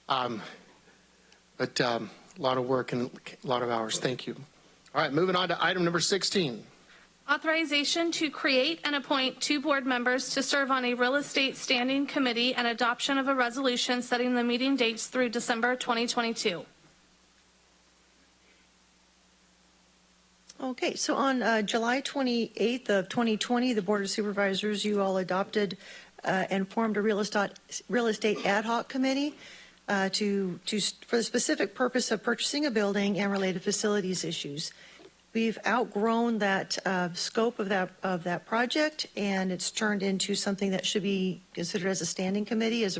But a lot of work and a lot of hours. Thank you. All right, moving on to item number 16. Authorization to create and appoint 2 board members to serve on a real estate standing committee and adoption of a resolution setting the meeting dates through December 2022. Okay, so on July 28th of 2020, the Board of Supervisors, you all adopted and formed a real estate ad hoc committee for the specific purpose of purchasing a building and related facilities issues. We've outgrown that scope of that project, and it's turned into something that should be considered as a standing committee as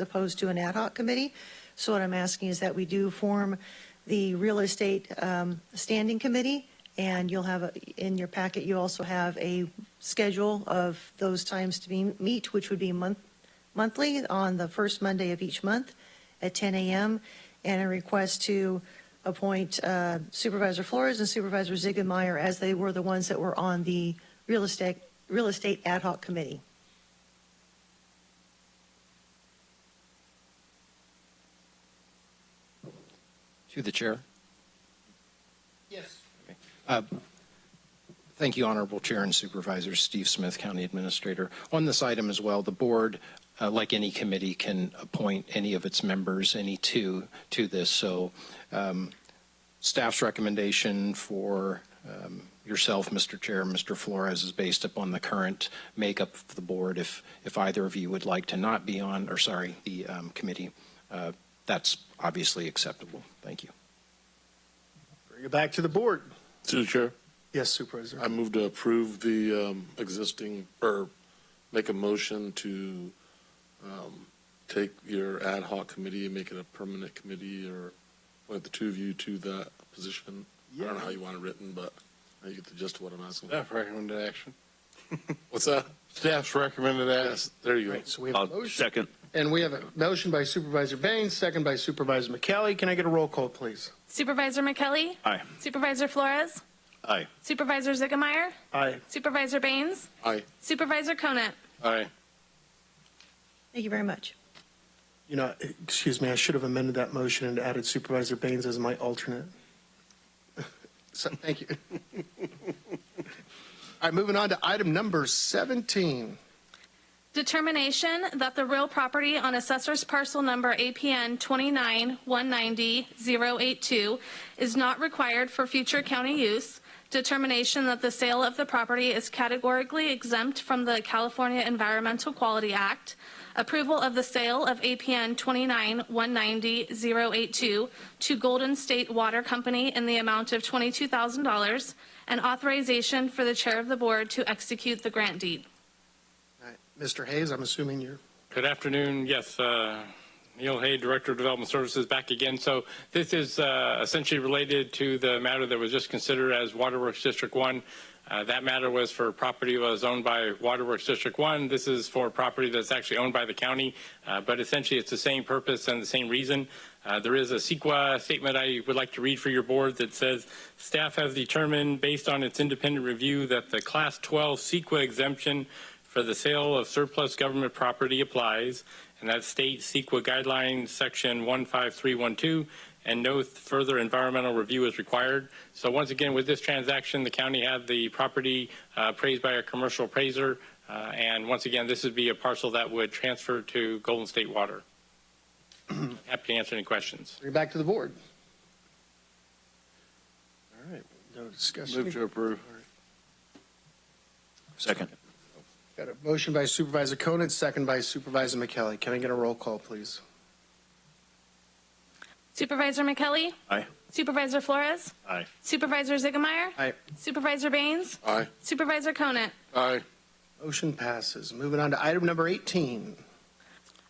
opposed to an ad hoc committee. So what I'm asking is that we do form the real estate standing committee, and you'll have in your packet, you also have a schedule of those times to meet, which would be monthly on the first Monday of each month at 10 a.m., and a request to appoint Supervisor Flores and Supervisor Ziegemeier as they were the ones that were on the real estate ad hoc committee. To the chair. Yes. Thank you, Honorable Chair and Supervisors. Steve Smith, County Administrator. On this item as well, the board, like any committee, can appoint any of its members, any two, to this. So staff's recommendation for yourself, Mr. Chair, Mr. Flores, is based upon the current makeup of the board. If either of you would like to not be on, or sorry, the committee, that's obviously acceptable. Thank you. Bring it back to the board. To the chair. Yes, Supervisor. I move to approve the existing, or make a motion to take your ad hoc committee and make it a permanent committee, or point the 2 of you to that position. I don't know how you want it written, but you get the gist of what I'm asking. Staff recommended action. What's that? Staff's recommended action. Yes, there you go. Right, so we have a motion. Second. And we have a motion by Supervisor Baines, second by Supervisor McKelly. Can I get a roll call, please? Supervisor McKelly? Aye. Supervisor Flores? Aye. Supervisor Ziegemeier? Aye. Supervisor Baines? Aye. Supervisor Conant? Aye. Thank you very much. You know, excuse me, I should have amended that motion and added Supervisor Baines as my alternate. So, thank you. All right, moving on to item number 17. Determination that the real property on assessor's parcel number APN 29-190-082 is not required for future county use. Determination that the sale of the property is categorically exempt from the California Environmental Quality Act. Approval of the sale of APN 29-190-082 to Golden State Water Company in the amount of $22,000, and authorization for the chair of the board to execute the grant deed. All right, Mr. Hayes, I'm assuming you're... Good afternoon. Yes, Neil Hay, Director of Development Services, back again. So this is essentially related to the matter that was just considered as Waterworks District 1. That matter was for property that was owned by Waterworks District 1. This is for property that's actually owned by the county, but essentially it's the same purpose and the same reason. There is a CEQA statement I would like to read for your board that says, staff has determined based on its independent review that the Class 12 CEQA exemption for the sale of surplus government property applies, and that state CEQA guidelines section 15312, and no further environmental review is required. So once again, with this transaction, the county had the property appraised by a commercial appraiser, and once again, this would be a parcel that would transfer to Golden State Water. Happy to answer any questions. Bring it back to the board. All right, no discussion. Move to approve. Second. Got a motion by Supervisor Conant, second by Supervisor McKelly. Can I get a roll call, please? Supervisor McKelly? Aye. Supervisor Flores? Aye. Supervisor Ziegemeier? Aye. Supervisor Baines? Aye. Supervisor Conant? Aye. Motion passes. Moving on to item number 18.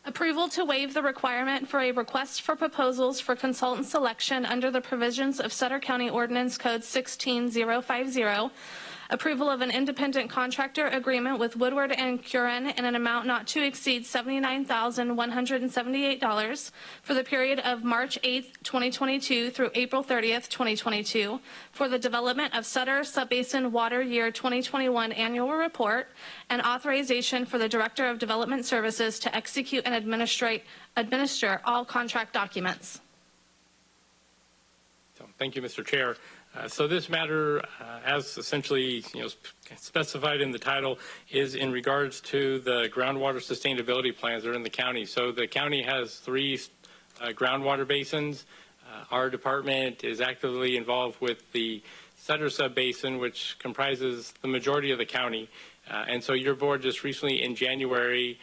Approval to waive the requirement for a request for proposals for consultant selection under the provisions of Sutter County Ordinance Code 16050. Approval of an independent contractor agreement with Woodward and Curran in an amount not to exceed $79,178 for the period of March 8th, 2022 through April 30th, 2022 for the development of Sutter Subbasin Water Year 2021 Annual Report, and authorization for the Director of Development Services to execute and administer all contract documents. So, thank you, Mr. Chair. So this matter, as essentially specified in the title, is in regards to the groundwater sustainability plans that are in the county. So the county has 3 groundwater basins. Our department is actively involved with the Sutter Subbasin, which comprises the majority of the county. And so your board just recently in January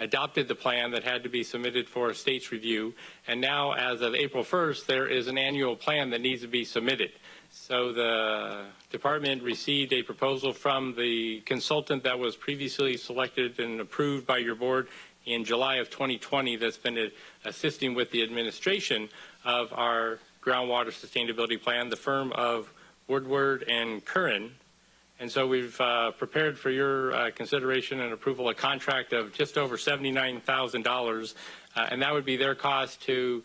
adopted the plan that had to be submitted for a state's review. And now, as of April 1st, there is an annual plan that needs to be submitted. So the department received a proposal from the consultant that was previously selected and approved by your board in July of 2020 that's been assisting with the administration of our groundwater sustainability plan, the firm of Woodward and Curran. And so we've prepared for your consideration and approval a contract of just over $79,000, and that would be their cost to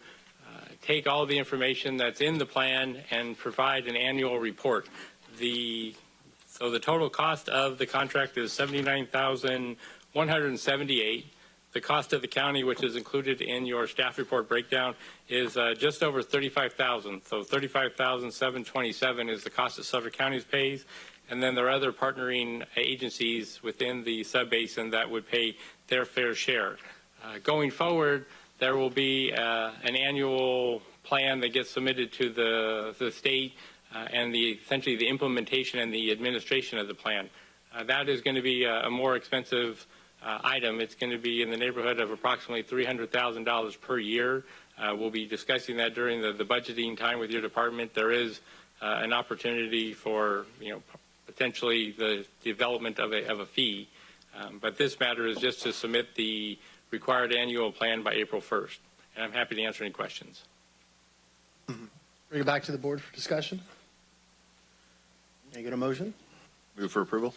take all the information that's in the plan and provide an annual report. So the total cost of the contract is $79,178. The cost of the county, which is included in your staff report breakdown, is just over $35,000. So $35,727 is the cost that Sutter County pays. And then there are other partnering agencies within the subbasin that would pay their fair share. Going forward, there will be an annual plan that gets submitted to the state and essentially the implementation and the administration of the plan. That is going to be a more expensive item. It's going to be in the neighborhood of approximately $300,000 per year. We'll be discussing that during the budgeting time with your department. There is an opportunity for potentially the development of a fee, but this matter is just to submit the required annual plan by April 1st, and I'm happy to answer any questions. Bring it back to the board for discussion. Can I get a motion? Move for approval.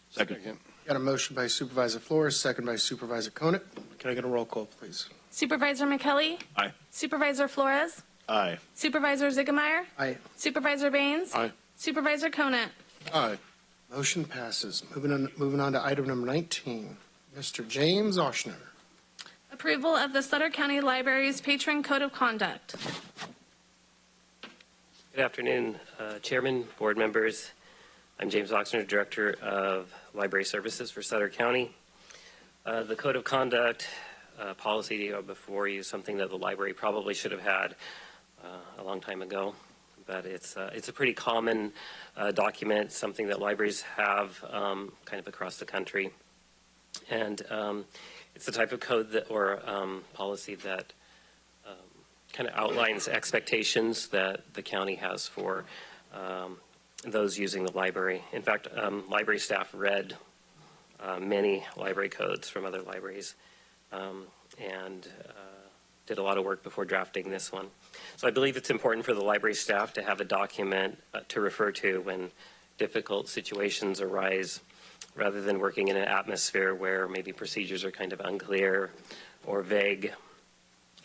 Second. Got a motion by Supervisor Flores, second by Supervisor Conant. Can I get a roll call, please? Supervisor McKelly? Aye. Supervisor Flores? Aye. Supervisor Ziegemeier? Aye. Supervisor Baines? Aye. Supervisor Conant? Aye. Motion passes. Moving on to item number 19. Mr. James Ochsner. Approval of the Sutter County Library's Patron Code of Conduct. Good afternoon, Chairman, board members. I'm James Ochsner, Director of Library Services for Sutter County. The Code of Conduct policy before you is something that the library probably should have had a long time ago, but it's a pretty common document, something that libraries have kind of across the country. And it's the type of code that, or policy that kind of outlines expectations that the county has for those using the library. In fact, library staff read many library codes from other libraries and did a lot of work before drafting this one. So I believe it's important for the library staff to have a document to refer to when difficult situations arise, rather than working in an atmosphere where maybe procedures are kind of unclear or vague.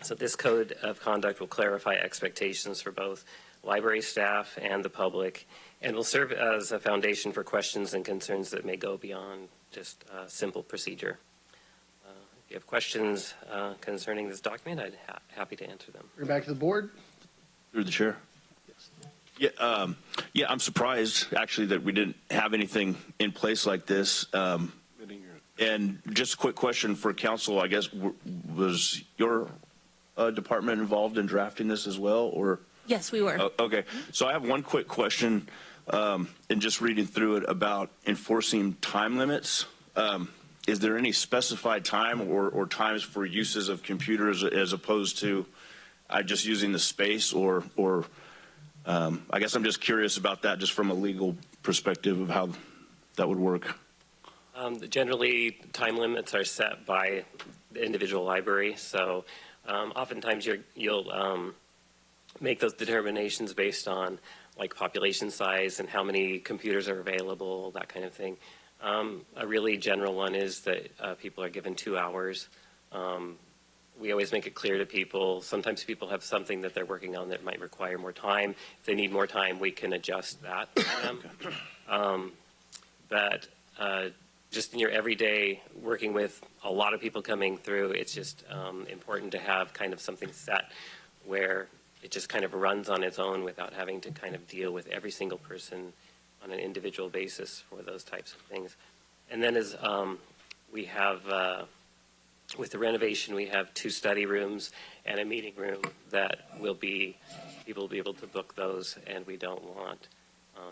So this code of conduct will clarify expectations for both library staff and the public, and will serve as a foundation for questions and concerns that may go beyond just a simple procedure. If you have questions concerning this document, I'd happy to answer them. Bring it back to the board. Through the chair. Yeah, I'm surprised actually that we didn't have anything in place like this. And just a quick question for council, I guess, was your department involved in drafting this as well, or? Yes, we were. Okay, so I have one quick question in just reading through it about enforcing time limits. Is there any specified time or times for uses of computers as opposed to just using the space, or I guess I'm just curious about that just from a legal perspective of how that would work. Generally, time limits are set by the individual library, so oftentimes you'll make those determinations based on like population size and how many computers are available, that kind of thing. A really general one is that people are given 2 hours. We always make it clear to people. Sometimes people have something that they're working on that might require more time. If they need more time, we can adjust that for them. But just in your everyday working with a lot of people coming through, it's just important to have kind of something set where it just kind of runs on its own without having to kind of deal with every single person on an individual basis for those types of things. And then as we have, with the renovation, we have 2 study rooms and a meeting room that people will be able to book those, and we don't want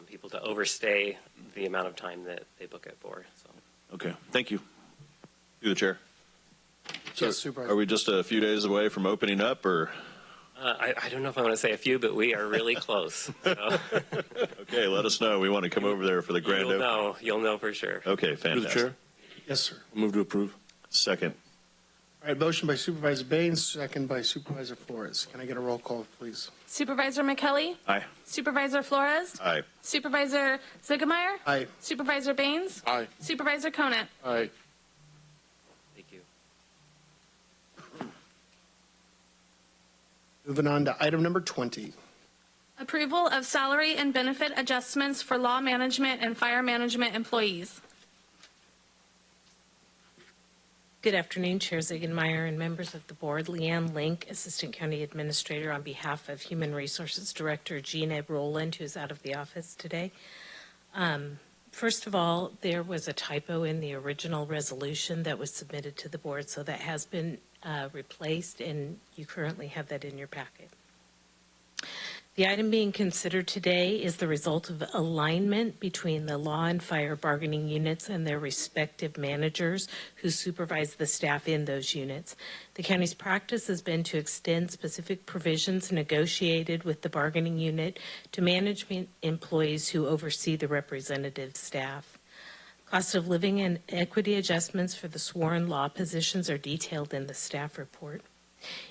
people to overstay the amount of time that they book it for. So. Okay, thank you. Through the chair. So Yes, Supervisor. are we just a few days away from opening up, or? I don't know if I want to say a few, but we are really close. So. Okay, let us know. We want to come over there for the grand opening. You'll know for sure. Okay, Through the fantastic. chair, Yes, sir. move to approve. Second. All right, motion by Supervisor Baines, second by Supervisor Flores. Can I get a roll call, please? Supervisor McKelly? Aye. Supervisor Flores? Aye. Supervisor Ziegemeier? Aye. Supervisor Baines? Aye. Supervisor Conant? Aye. Thank you. Moving on to item number 20. Approval of salary and benefit adjustments for law management and fire management employees. Good afternoon, Chair Ziegenmeier and members of the board. Leanne Link, Assistant County Administrator, on behalf of Human Resources Director Gina Rowland, who's out of the office today. First of all, there was a typo in the original resolution that was submitted to the board, so that has been replaced, and you currently have that in your packet. The item being considered today is the result of alignment between the law and fire bargaining units and their respective managers who supervise the staff in those units. The county's practice has been to extend specific provisions negotiated with the bargaining unit to management employees who oversee the representative staff. Cost of living and equity adjustments for the sworn law positions are detailed in the staff report.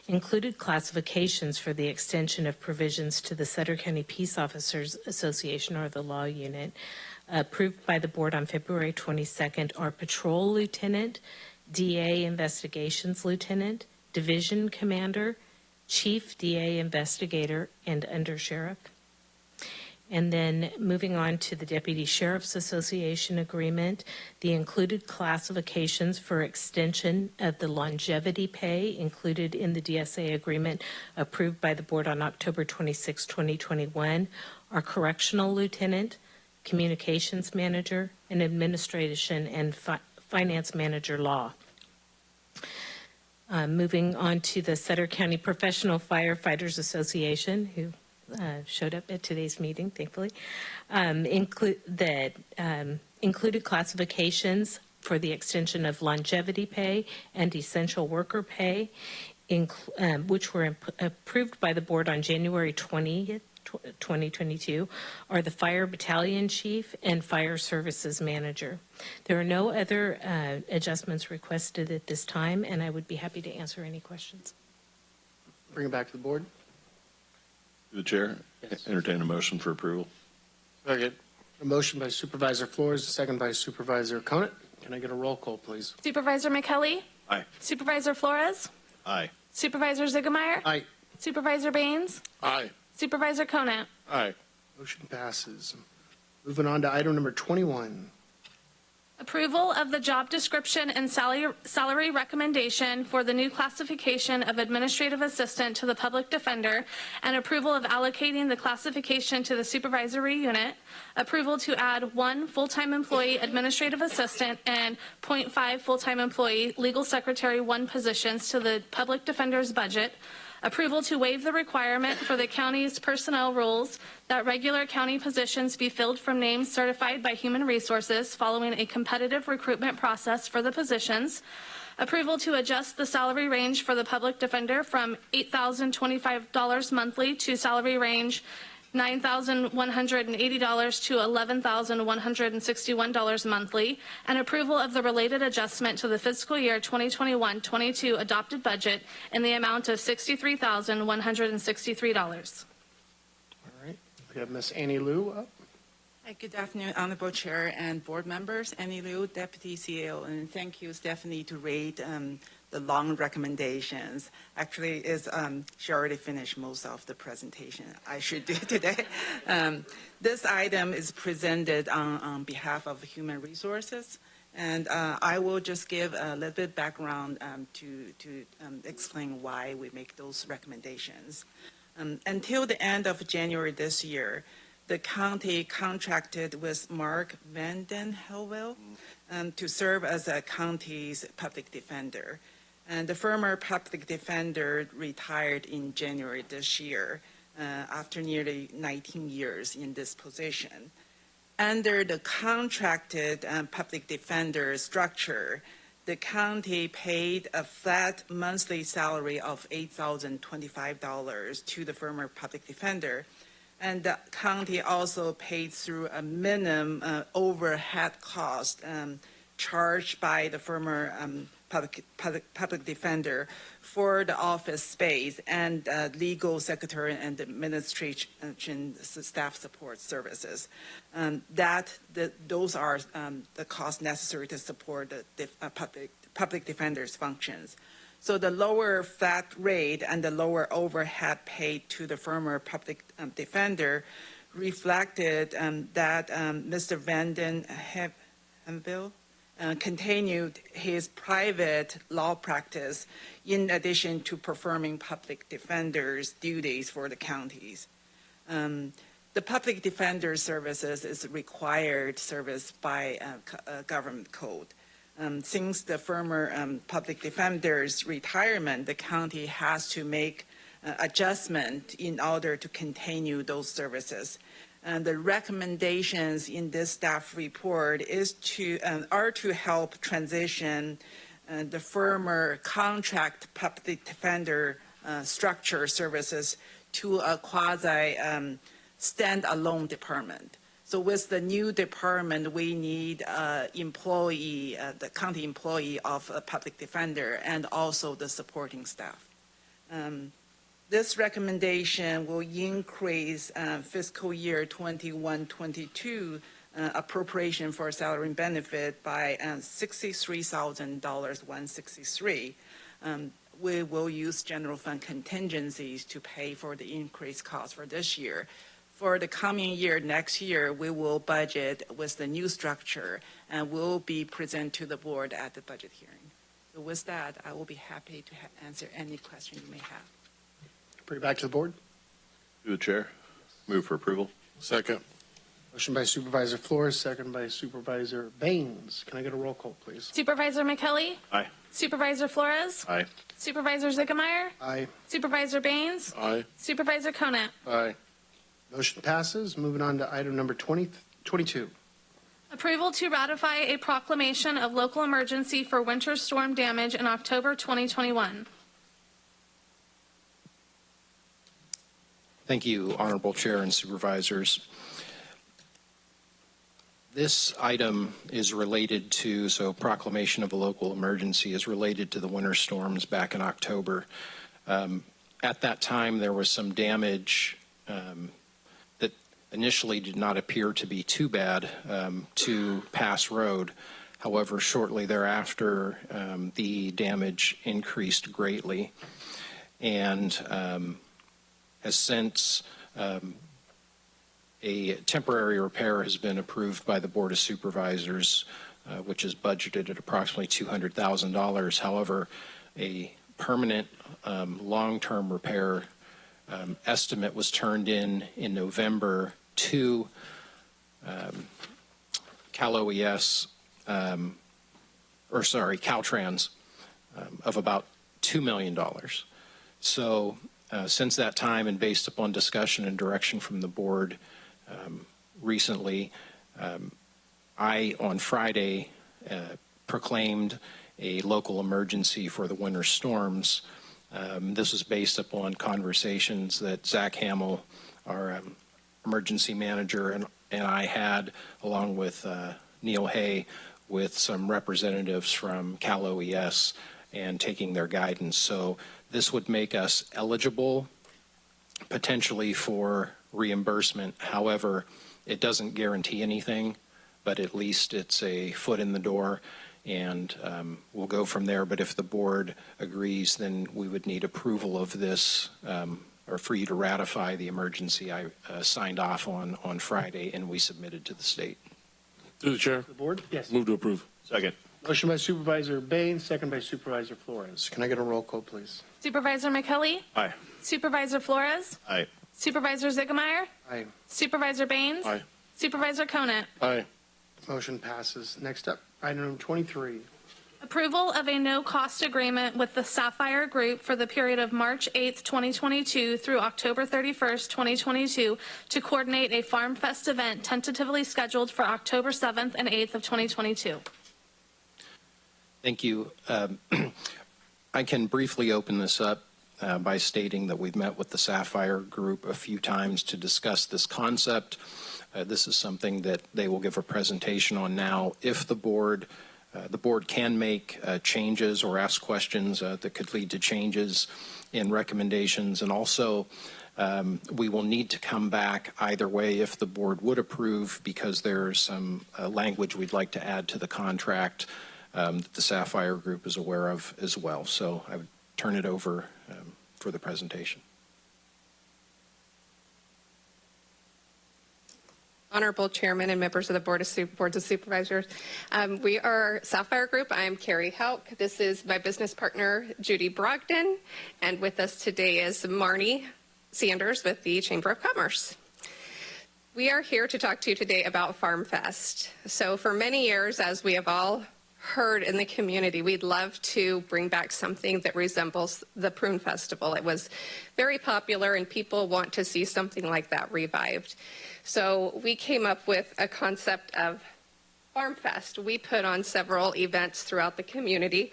Included classifications for the extension of provisions to the Sutter County Peace Officers Association, or the law unit, approved by the board on February 22nd are patrol lieutenant, DA investigations lieutenant, division commander, chief DA investigator, and undersheriff. And then moving on to the Deputy Sheriff's Association agreement, the included classifications for extension of the longevity pay included in the DSA agreement approved by the board on October 26, 2021 are correctional lieutenant, communications manager, and administration and finance manager law. Moving on to the Sutter County Professional Firefighters Association, who showed up at today's meeting, thankfully, included classifications for the extension of longevity pay and essential worker pay, which were approved by the board on January 20th, 2022, are the fire battalion chief and fire services manager. There are no other adjustments requested at this time, and I would be happy to answer any questions. Bring it back to the board. Through the chair. Yes. Entertain a motion for approval. Second. A motion by Supervisor Flores, a second by Supervisor Conant. Can I get a roll call, please? Supervisor McKelly? Aye. Supervisor Flores? Aye. Supervisor Ziegemeier? Aye. Supervisor Baines? Aye. Supervisor Conant? Aye. Motion passes. Moving on to item number 21. Approval of the job description and salary recommendation for the new classification of administrative assistant to the public defender, and approval of allocating the classification to the supervisory unit, approval to add 1 full-time employee administrative assistant and 0.5 full-time employee legal secretary 1 positions to the public defender's budget, approval to waive the requirement for the county's personnel rules that regular county positions be filled from names certified by Human Resources following a competitive recruitment process for the positions, approval to adjust the salary range for the public defender from $8,025 monthly to salary range $9,180 to $11,161 monthly, and approval of the related adjustment to the fiscal year 2021-22 adopted budget in the amount of $63,163. All right. We have Miss Annie Liu up. Hi, good afternoon, Honorable Chair and board members. Annie Liu, Deputy CEO, and thank you, Stephanie, to read the long recommendations. Actually, she already finished most of the presentation I should do today. This item is presented on behalf of Human Resources, and I will just give a little bit background to explain why we make those recommendations. Until the end of January this year, the county contracted with Mark Vanden Hellwell to serve as a county's public defender. And the former public defender retired in January this year after nearly 19 years in this position. Under the contracted public defender structure, the county paid a flat monthly salary of $8,025 to the former public defender. And the county also paid through a minimum overhead cost charged by the former public defender for the office space and legal secretary and administration staff support services. Those are the costs necessary to support the public defender's functions. So the lower flat rate and the lower overhead paid to the former public defender reflected that Mr. Vanden Hellwell continued his private law practice in addition to performing public defender's duties for the counties. The public defender services is required service by government code. Since the former public defender's retirement, the county has to make adjustment in order to continue those services. And the recommendations in this staff report are to help transition the former contract public defender structure services to a quasi standalone department. So with the new department, we need the county employee of a public defender and also the supporting staff. This recommendation will increase fiscal year 21-22 appropriation for salary and benefit by $63,163. We will use general fund contingencies to pay for the increased cost for this year. For the coming year, next year, we will budget with the new structure and will be present to the board at the budget hearing. So with that, I will be happy to answer any question you may have. Bring it back to the board. Through the chair, move for approval. Second. Motion by Supervisor Flores, second by Supervisor Baines. Can I get a roll call, please? Supervisor McKelly? Aye. Supervisor Flores? Aye. Supervisor Zickemeyer? Aye. Supervisor Baines? Aye. Supervisor Conant? Aye. Motion passes. Moving on to item number 22. Approval to ratify a proclamation of local emergency for winter storm damage in October 2021. Thank you, Honorable Chair and Supervisors. This item is related to, proclamation of a local emergency is related to the winter storms back in October. At that time, there was some damage that initially did not appear to be too bad to Pass Road. However, shortly thereafter, the damage increased greatly. And has since a temporary repair has been approved by the Board of Supervisors, which is budgeted at approximately $200,000. However, a permanent long-term repair estimate was turned in November to Caltrans of about $2 million. So since that time, and based upon discussion and direction from the board recently, I, on Friday, proclaimed a local emergency for the winter storms. This was based upon conversations that Zach Hamill, our emergency manager and I had, along with Neil Hay, with some representatives from Cal OES and taking their guidance. So this would make us eligible potentially for reimbursement. However, it doesn't guarantee anything, but at least it's a foot in the door, and we'll go from there. But if the board agrees, then we would need approval of this, or for you to ratify the emergency I signed off on Friday and we submitted to the state. Through the chair. The board? Yes. Move to approve. Second. Motion by Supervisor Baines, second by Supervisor Flores. Can I get a roll call, please? Supervisor McKelly? Aye. Supervisor Flores? Aye. Supervisor Ziegemeier? Aye. Supervisor Baines? Aye. Supervisor Conant? Aye. Motion passes. Next up, item number 23. Approval of a no-cost agreement with the Sapphire Group for the period of March 8th, 2022 through October 31st, 2022 to coordinate a Farm Fest event tentatively scheduled for October 7th and 8th of 2022. Thank you. I can briefly open this up by stating that we've met with the Sapphire Group a few times to discuss this concept. This is something that they will give a presentation on now. If the board can make changes or ask questions that could lead to changes in recommendations. And also, we will need to come back either way if the board would approve, because there's some language we'd like to add to the contract that the Sapphire Group is aware of as well. So I would turn it over for the presentation. Honorable Chairman and members of the Boards of Supervisors. We are Sapphire Group. I'm Carrie Hauk. This is my business partner, Judy Brogdon. And with us today is Marnie Sanders with the Chamber of Commerce. We are here to talk to you today about Farm Fest. So for many years, as we have all heard in the community, we'd love to bring back something that resembles the Prune Festival. It was very popular and people want to see something like that revived. So we came up with a concept of Farm Fest. We put on several events throughout the community,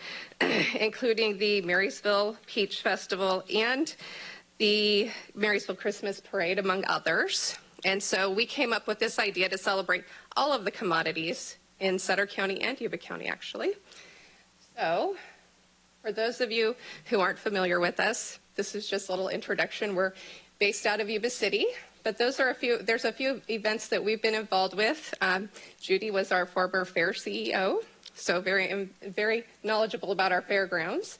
including the Marysville Peach Festival and the Marysville Christmas Parade, among others. And so we came up with this idea to celebrate all of the commodities in Sutter County and Yuba County, actually. So for those of you who aren't familiar with us, this is just a little introduction. We're based out of Yuba City. But there's a few events that we've been involved with. Judy was our former fair CEO, so very knowledgeable about our fairgrounds.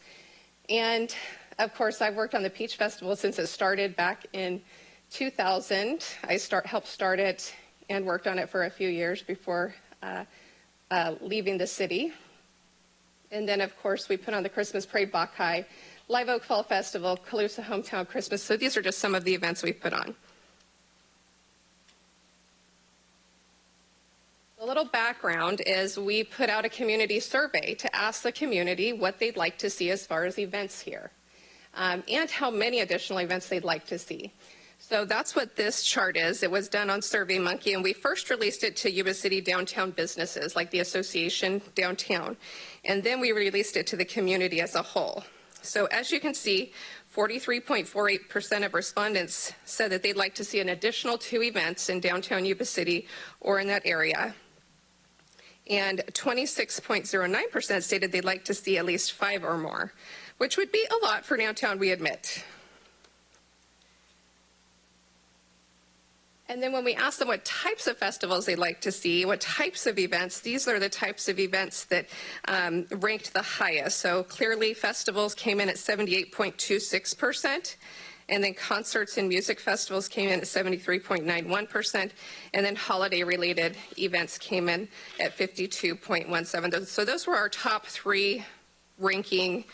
And of course, I've worked on the Peach Festival since it started back in 2000. I helped start it and worked on it for a few years before leaving the city. And then, of course, we put on the Christmas Parade, Bach High, Live Oak Fall Festival, Colusa Hometown Christmas. So these are just some of the events we've put on. A little background is we put out a community survey to ask the community what they'd like to see as far as events here, and how many additional events they'd like to see. So that's what this chart is. It was done on SurveyMonkey, and we first released it to Yuba City downtown businesses like the association downtown, and then we released it to the community as a whole. So as you can see, 43.48% of respondents said that they'd like to see an additional 2 events in downtown Yuba City or in that area. And 26.09% stated they'd like to see at least 5 or more, which would be a lot for downtown, we admit. And then when we asked them what types of festivals they'd like to see, what types of events, these are the types of events that ranked the highest. So clearly festivals came in at 78.26%. And then concerts and music festivals came in at 73.91%. And then holiday-related events came in at 52.17%. So those were our top 3 ranking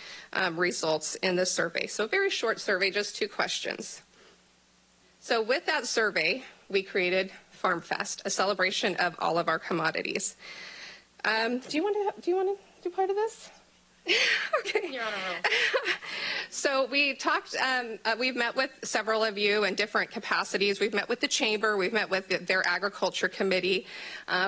results in this survey. So very short survey, just 2 questions. So with that survey, we created Farm Fest, a celebration of all of our commodities. Do you want to do part of this? Okay. You're on a roll. So we talked, we've met with several of you in different capacities. We've met with the chamber, we've met with their agriculture committee.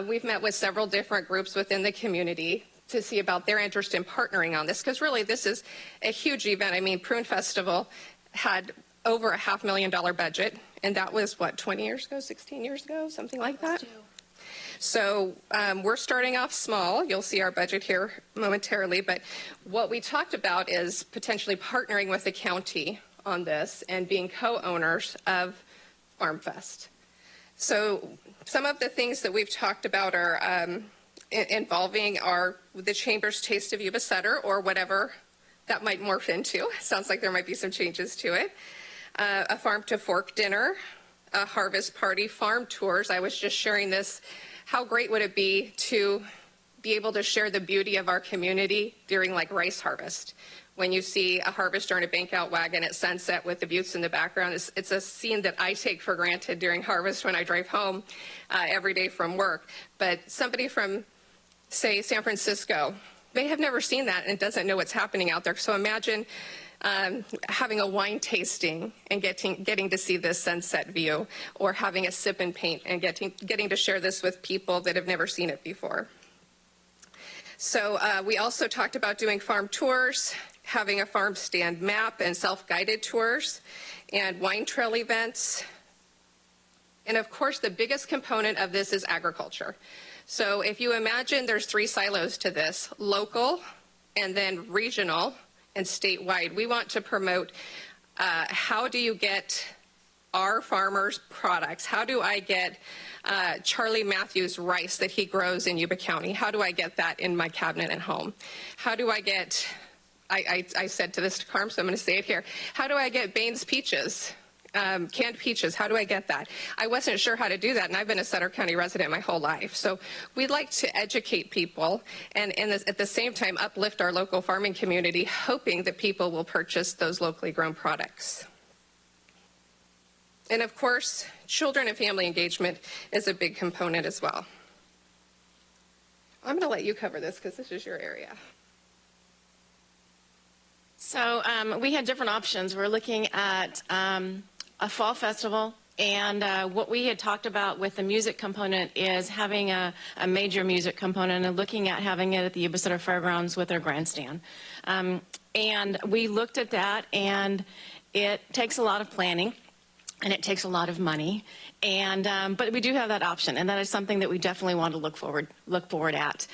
We've met with several different groups within the community to see about their interest in partnering on this, because really this is a huge event. I mean, Prune Festival had over a $500,000 budget, And that was, what, 20 years ago, 16 years ago, something like that? So we're starting off small. You'll see our budget here momentarily. But what we talked about is potentially partnering with the county on this and being co-owners of Farm Fest. So some of the things that we've talked about are involving the Chamber's Taste of Yuba-Sutter, or whatever that might morph into. Sounds like there might be some changes to it. A farm to fork dinner, a harvest party, farm tours. I was just sharing this. How great would it be to be able to share the beauty of our community during like rice harvest? When you see a harvester on a bank out wagon at sunset with the buttes in the background, it's a scene that I take for granted during harvest when I drive home every day from work. But somebody from, say, San Francisco may have never seen that and doesn't know what's happening out there. So imagine having a wine tasting and getting to see this sunset view, or having a sip and paint and getting to share this with people that have never seen it before. So we also talked about doing farm tours, having a farm stand map and self-guided tours, and wine trail events. And of course, the biggest component of this is agriculture. So if you imagine there's 3 silos to this: local, and then regional, and statewide. We want to promote how do you get our farmers' products? How do I get Charlie Matthews rice that he grows in Yuba County? How do I get that in my cabinet at home? How do I get, I said to this to Carm, so I'm going to say it here. How do I get Baines peaches? Canned peaches, how do I get that? I wasn't sure how to do that, and I've been a Sutter County resident my whole life. So we'd like to educate people and at the same time uplift our local farming community, hoping that people will purchase those locally grown products. And of course, children and family engagement is a big component as well. I'm going to let you cover this because this is your area. So we had different options. We're looking at a fall festival, and what we had talked about with the music component is having a major music component and looking at having it at the Yuba-Sutter Fairgrounds with our grandstand. And we looked at that, and it takes a lot of planning, and it takes a lot of money, and but we do have that option, and that is something that we definitely want to look forward at.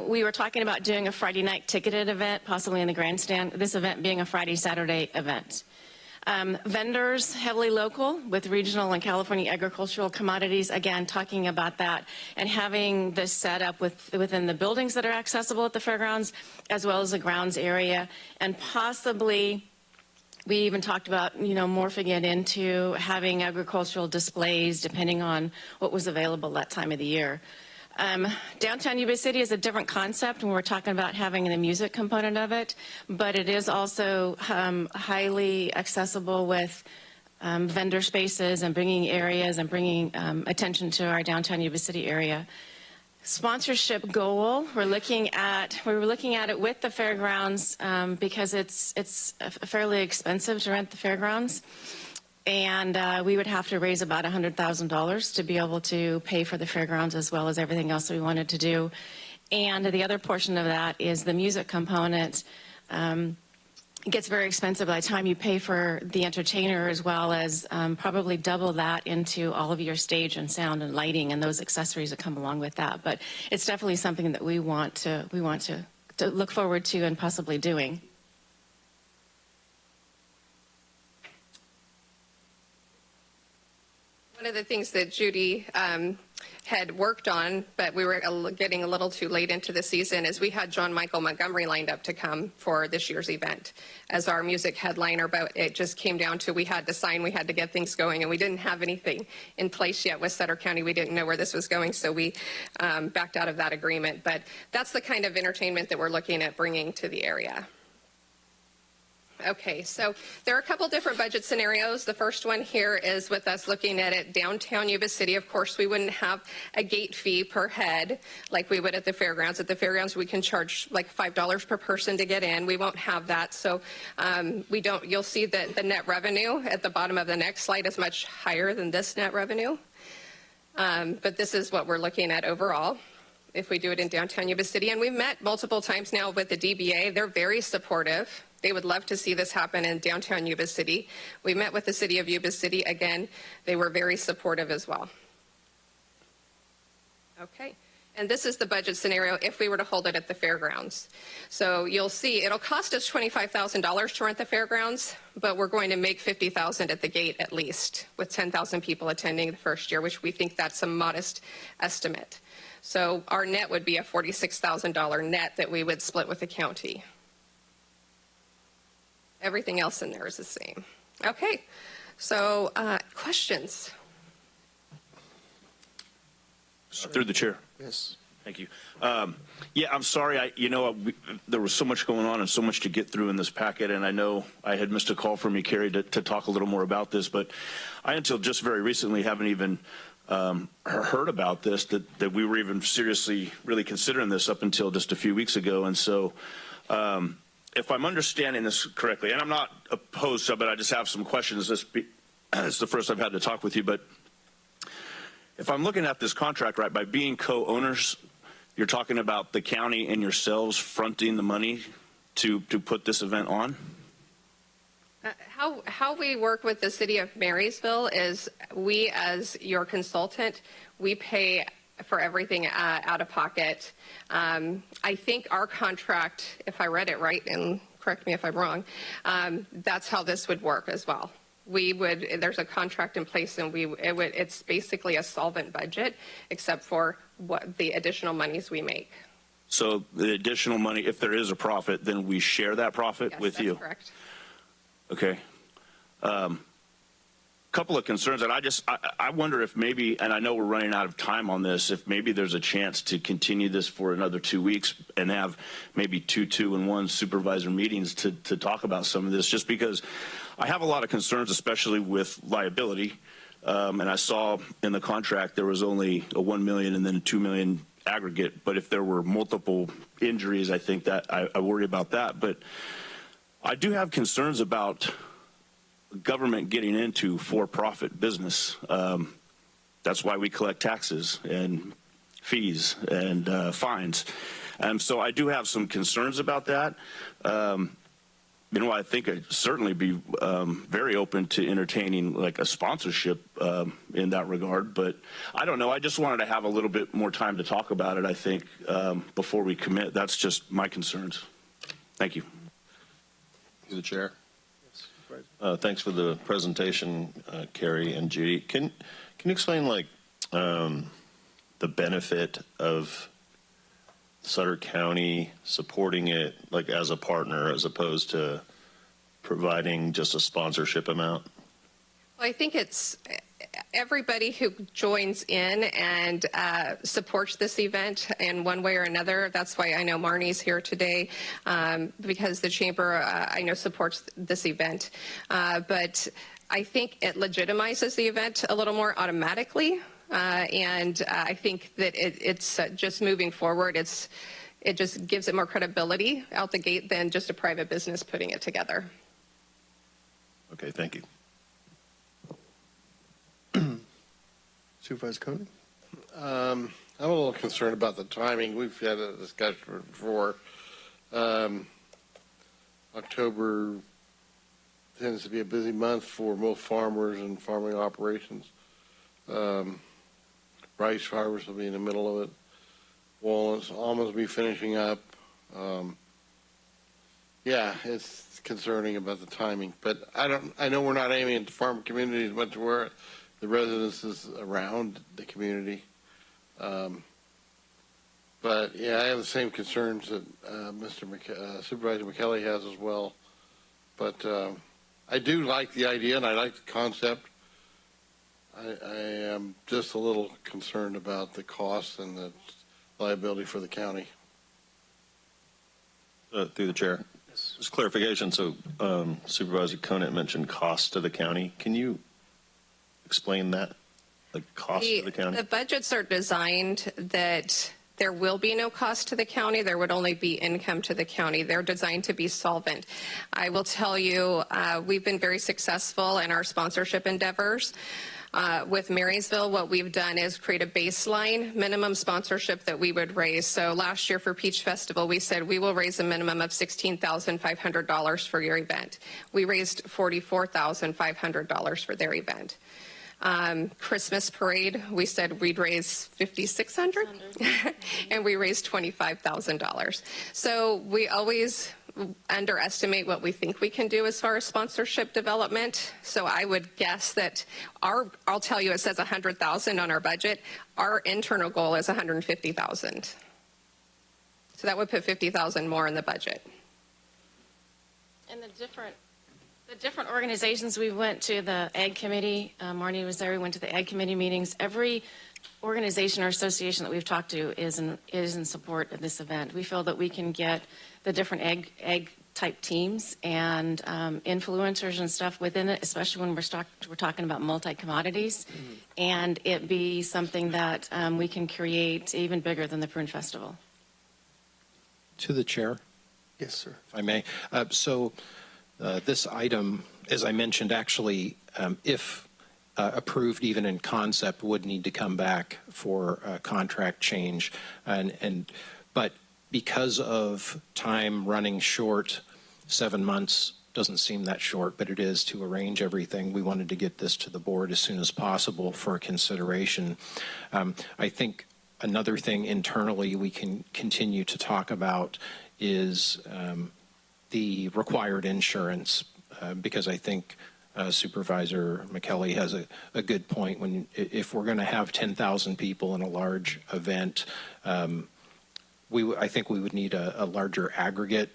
We were talking about doing a Friday night ticketed event, possibly in the grandstand, this event being a Friday, Saturday event. Vendors, heavily local, with regional and California agricultural commodities, again, talking about that, and having this set up within the buildings that are accessible at the fairgrounds, as well as the grounds area, and possibly, we even talked about, morphing it into having agricultural displays, depending on what was available that time of the year. Downtown Yuba City is a different concept when we're talking about having the music component of it, but it is also highly accessible with vendor spaces and bringing areas and bringing attention to our downtown Yuba City area. Sponsorship goal, we were looking at it with the fairgrounds because it's fairly expensive to rent the fairgrounds. And we would have to raise about $100,000 to be able to pay for the fairgrounds as well as everything else that we wanted to do. And the other portion of that is the music component. It gets very expensive by the time you pay for the entertainer, as well as probably double that into all of your stage and sound and lighting and those accessories that come along with that. But it's definitely something that we want to look forward to and possibly doing. One of the things that Judy had worked on, but we were getting a little too late into the season, is we had John Michael Montgomery lined up to come for this year's event as our music headliner, but it just came down to we had to get things going, and we didn't have anything in place yet with Sutter County. We didn't know where this was going, so we backed out of that agreement. But that's the kind of entertainment that we're looking at bringing to the area. Okay, so there are a couple different budget scenarios. The first one here is with us looking at it downtown Yuba City. Of course, we wouldn't have a gate fee per head like we would at the fairgrounds. At the fairgrounds, we can charge like $5 per person to get in. We won't have that, so you'll see that the net revenue at the bottom of the next slide is much higher than this net revenue. But this is what we're looking at overall if we do it in downtown Yuba City. And we've met multiple times now with the DBA. They're very supportive They would love to see this happen in downtown Yuba City. We met with the city of Yuba City. Again, they were very supportive as well. Okay. And this is the budget scenario if we were to hold it at the fairgrounds. So you'll see it'll cost us $25,000 to rent the fairgrounds, but we're going to make $50,000 at the gate at least, with 10,000 people attending the first year, which we think that's a modest estimate. So our net would be a $46,000 net that we would split with the county. Everything else in there is the same. Okay, so questions? Through the chair. Yes. Thank you. Yeah, I'm sorry. There was so much going on and so much to get through in this packet, and I know I had missed a call from you, Carrie, to talk a little more about this, but I, until just very recently, haven't even heard about this, that we were even seriously really considering this up until just a few weeks ago. And so if I'm understanding this correctly, and I'm not opposed to it, but I just have some questions. This is the first I've had to talk with you, but if I'm looking at this contract right, by being co-owners, you're talking about the county and yourselves fronting the money to put this event on? How we work with the city of Marysville is we, as your consultant, we pay for everything out of pocket. I think our contract, if I read it right, and correct me if I'm wrong, that's how this would work as well. There's a contract in place, and it's basically a solvent budget, except for what the additional monies we make. So the additional money, if there is a profit, then we share that profit with you? Yes, that's correct. Okay. Couple of concerns, and I wonder if maybe, and I know we're running out of time on this, if maybe there's a chance to continue this for another 2 weeks and have maybe two and one supervisor meetings to talk about some of this, just because I have a lot of concerns, especially with liability. And I saw in the contract there was only a $1 million and then a $2 million aggregate. But if there were multiple injuries, I think that I worry about that. But I do have concerns about government getting into for-profit business. That's why we collect taxes and fees and fines. And so I do have some concerns about that. I think I'd certainly be very open to entertaining like a sponsorship in that regard. But I don't know. I just wanted to have a little bit more time to talk about it, I think, before we commit. That's just my concerns. Thank you. To the chair. Thanks for the presentation, Carrie and Judy. Can you explain the benefit of Sutter County supporting it like as a partner as opposed to providing just a sponsorship amount? Well, I think it's everybody who joins in and supports this event in one way or another. That's why I know Marnie's here today, because the chamber, I know, supports this event. But I think it legitimizes the event a little more automatically. And I think that it's just moving forward. It just gives it more credibility out the gate than just a private business putting it together. Okay, thank you. Supervisor Koenig? I'm a little concerned about the timing. We've had a discussion before. October tends to be a busy month for most farmers and farming operations. Rice harvest will be in the middle of it. Walnuts, almonds will be finishing up. Yeah, it's concerning about the timing, but I know we're not aiming at the farm community as much as we're the residences around the community. But yeah, I have the same concerns that Supervisor McKelly has as well. But I do like the idea and I like the concept. I am just a little concerned about the cost and the liability for the county. Through the chair. Yes. Just clarification. So Supervisor Conant mentioned cost to the county. Can you explain that? The cost to the county? The budgets are designed that there will be no cost to the county. There would only be income to the county. They're designed to be solvent. I will tell you, we've been very successful in our sponsorship endeavors. With Marysville, what we've done is create a baseline minimum sponsorship that we would raise. So last year for Peach Festival, we said we will raise a minimum of $16,500 for your event. We raised $44,500 for their event. Christmas parade, we said we'd raise $5,600 and we raised $25,000. So we always underestimate what we think we can do as far as sponsorship development. So I would guess that I'll tell you, it says $100,000 on our budget. Our internal goal is $150,000. So that would put $50,000 more in the budget. And the different organizations, we went to the Ag Committee, Marnie was there, we went to the Ag Committee meetings. Every organization or association that we've talked to is in support of this event. We feel that we can get the different ag type teams and influencers and stuff within it, especially when we're talking about multi-commodities, and it be something that we can create even bigger than the Prune Festival. To the chair. Yes, sir. If I may. This item, as I mentioned, actually, if approved even in concept, would need to come back for a contract change. But because of time running short, 7 months doesn't seem that short, but it is to arrange everything. We wanted to get this to the board as soon as possible for consideration. I think another thing internally we can continue to talk about is the required insurance, because I think Supervisor McKelly has a good point. If we're going to have 10,000 people in a large event, I think we would need a larger aggregate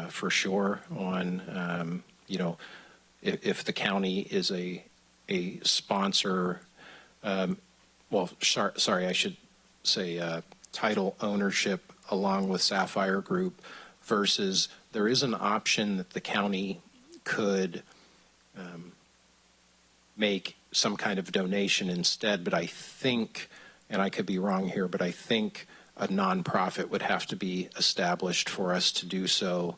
for sure on, if the county is a sponsor, sorry, I should say title ownership along with Sapphire Group, versus there is an option that the county could make some kind of donation instead, but I think, and I could be wrong here, but I think a nonprofit would have to be established for us to do so.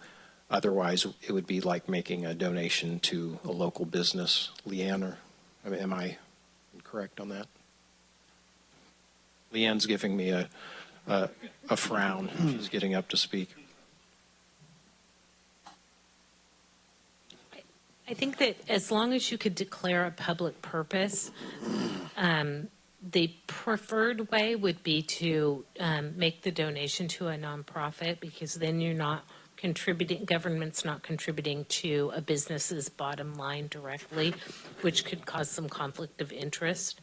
Otherwise, it would be like making a donation to a local business. Leanne, am I correct on that? Leanne's giving me a frown. She's getting up to speak. I think that as long as you could declare a public purpose, the preferred way would be to make the donation to a nonprofit, because then you're not contributing, government's not contributing to a business's bottom line directly, which could cause some conflict of interest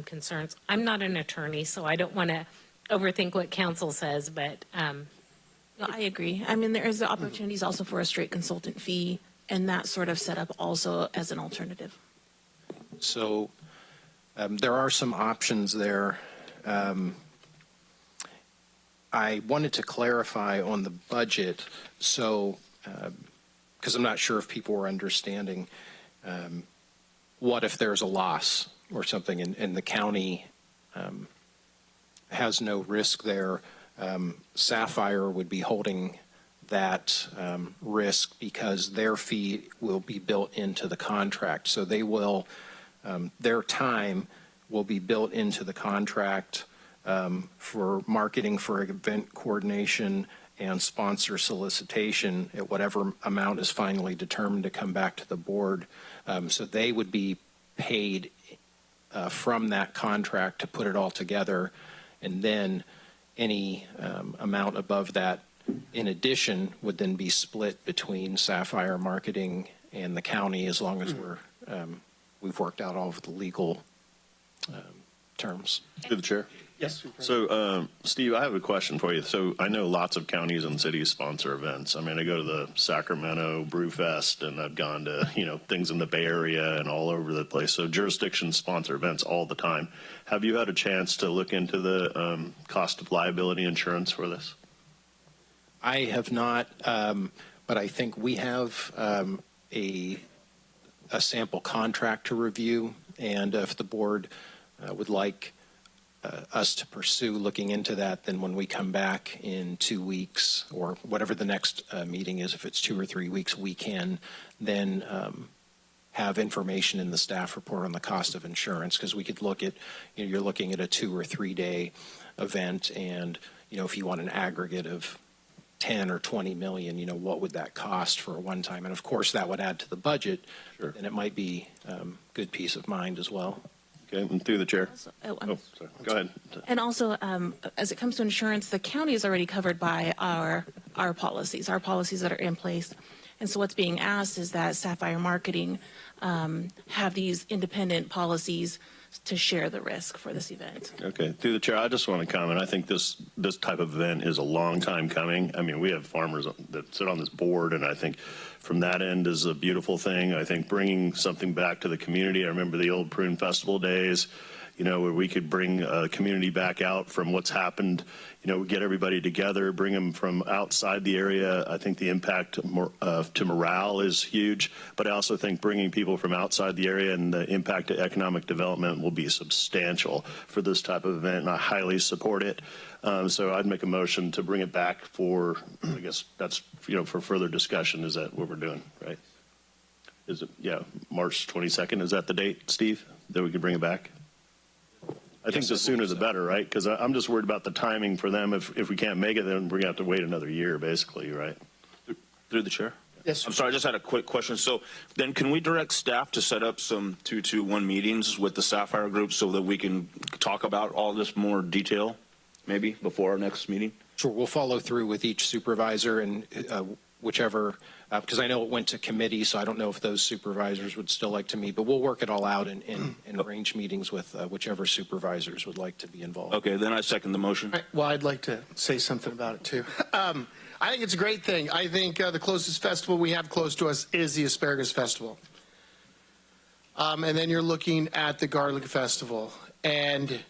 concerns. I'm not an attorney, so I don't want to overthink what counsel says, but No, I agree. I mean, there is the opportunities also for a straight consultant fee and that sort of setup also as an alternative. So there are some options there. I wanted to clarify on the budget, so because I'm not sure if people were understanding, what if there's a loss or something and the county has no risk there. Sapphire would be holding that risk because their fee will be built into the contract. So they will, their time will be built into the contract for marketing, for event coordination, and sponsor solicitation at whatever amount is finally determined to come back to the board. So they would be paid from that contract to put it all together, and then any amount above that in addition would then be split between Sapphire Marketing and the county, as long as we've worked out all of the legal terms. To the chair. Yes. So, Steve, I have a question for you. So I know lots of counties and cities sponsor events. I mean, I go to the Sacramento Brew Fest, and I've gone to, things in the Bay Area and all over the place. So jurisdictions sponsor events all the time. Have you had a chance to look into the cost of liability insurance for this? I have not, but I think we have a sample contract to review, and if the board would like us to pursue looking into that, then when we come back in 2 weeks or whatever the next meeting is, if it's 2 or 3 weeks, we can then have information in the staff report on the cost of insurance, because we could look at, you're looking at a 2 or 3 day event, and if you want an aggregate of 10 or 20 million, what would that cost for a one-time? And of course, that would add to the budget, Sure. and it might be good peace of mind as well. Okay, and through the chair. Also, Sorry. Go ahead. And also, as it comes to insurance, the county is already covered by our policies that are in place. And so what's being asked is that Sapphire Marketing have these independent policies to share the risk for this event. Okay, through the chair, I just want to comment. I think this type of event is a long time coming. I mean, we have farmers that sit on this board, and I think from that end is a beautiful thing. I think bringing something back to the community. I remember the old Prune Festival days, where we could bring a community back out from what's happened, get everybody together, bring them from outside the area. I think the impact to morale is huge, but I also think bringing people from outside the area and the impact to economic development will be substantial for this type of event, and I highly support it. So I'd make a motion to bring it back for, I guess that's, for further discussion. Is that what we're doing, right? Is it, March 22nd? Is that the date, Steve, that we could bring it back? I think the sooner the better, right? Because I'm just worried about the timing for them. If we can't make it, then we're going to have to wait another year, basically, right? Through the chair. Yes. I'm sorry, I just had a quick question. So then can we direct staff to set up some 2-1 meetings with the Sapphire Group so that we can talk about all this more detail, maybe before our next meeting? Sure, we'll follow through with each supervisor, and whichever, because I know it went to committee, so I don't know if those supervisors would still like to meet, but we'll work it all out and arrange meetings with whichever supervisors would like to be involved. Okay, then I second the motion. Well, I'd like to say something about it too. I think it's a great thing. I think the closest festival we have close to us is the Asparagus Festival. And then you're looking at the Garlic Festival. And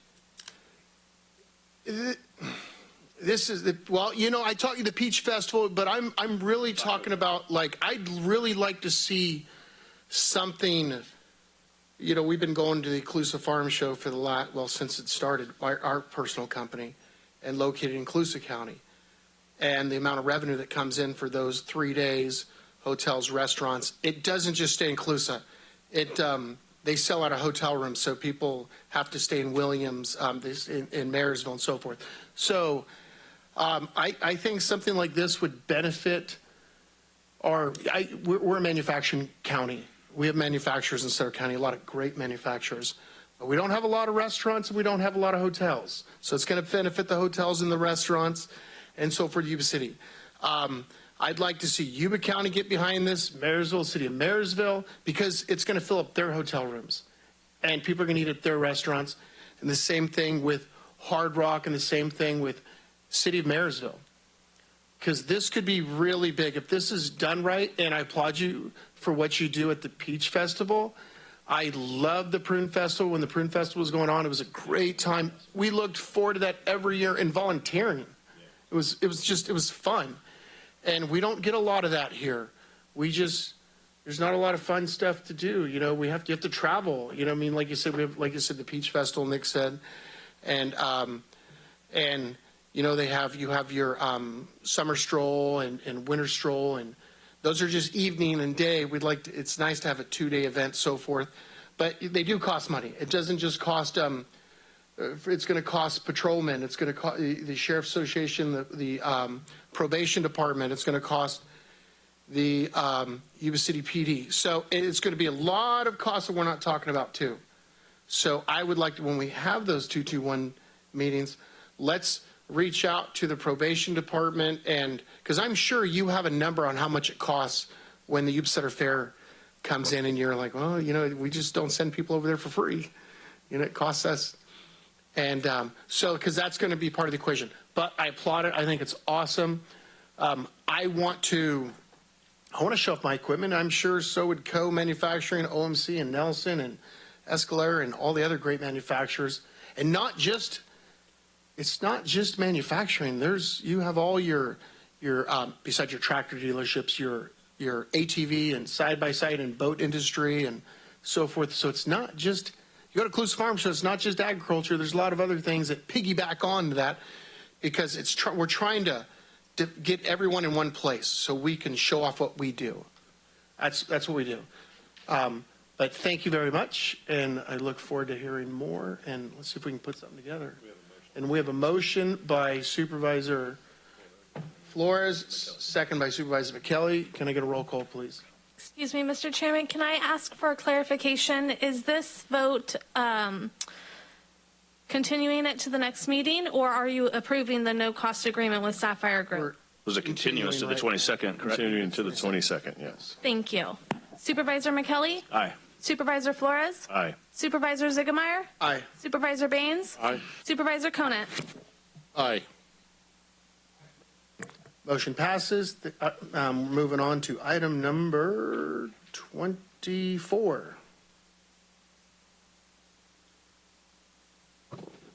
this is the, well, I taught you the Peach Festival, but I'm really talking about, like, I'd really like to see something. We've been going to the Colusa Farm Show for since it started, our personal company, and located in Colusa County. And the amount of revenue that comes in for those 3 days, hotels, restaurants, it doesn't just stay in Colusa. They sell out of hotel rooms, so people have to stay in Williams, in Marysville, and so forth. So I think something like this would benefit we're a manufacturing county. We have manufacturers in Sutter County, a lot of great manufacturers. But we don't have a lot of restaurants, and we don't have a lot of hotels. So it's going to benefit the hotels and the restaurants, and so for Yuba City. I'd like to see Yuba County get behind this, Marysville, City of Marysville, because it's going to fill up their hotel rooms. And people are going to eat at their restaurants. And the same thing with Hard Rock, and the same thing with City of Marysville. Because this could be really big. If this is done right, and I applaud you for what you do at the Peach Festival. I love the Prune Festival. When the Prune Festival was going on, it was a great time. We looked forward to that every year, and volunteering. It was fun. And we don't get a lot of that here. There's not a lot of fun stuff to do. You have to travel. Like you said, the Peach Festival, Nick said. And you have your summer stroll and winter stroll, and those are just evening and day. It's nice to have a 2-day event, so forth. But they do cost money. It doesn't just cost, it's going to cost patrolmen. It's going to cost the Sheriff's Association, the probation department. It's going to cost the Yuba City PD. So it's going to be a lot of costs that we're not talking about too. So I would like to, when we have those 2-1 meetings, let's reach out to the probation department, and because I'm sure you have a number on how much it costs when the Yuba-Sutter Fair comes in, and you're like, well, we just don't send people over there for free. It costs us. And so, because that's going to be part of the equation. But I applaud it. I think it's awesome. I want to show off my equipment. I'm sure so would Co-Manufacturing, OMC, and Nelson, and Escalera, and all the other great manufacturers. And it's not just manufacturing. You have all your besides your tractor dealerships, your ATV and side-by-side and boat industry and so forth. So it's not just, you go to Colusa Farm Show, it's not just agriculture. There's a lot of other things that piggyback on to that, because we're trying to get everyone in one place so we can show off what we do. That's what we do. But thank you very much, and I look forward to hearing more, and let's see if we can put something together. And we have a motion by Supervisor Flores, second by Supervisor McKelly. Can I get a roll call, please? Excuse me, Mr. Chairman, can I ask for clarification? Is this vote continuing it to the next meeting, or are you approving the no-cost agreement with Sapphire Group? Was it continuous to the 22nd, correct? Continuing to the 22nd, yes. Thank you. Supervisor McKelly? Aye. Supervisor Flores? Aye. Supervisor Ziegemeier? Aye. Supervisor Baines? Aye. Supervisor Conant? Aye. Motion passes. Moving on to item number 24.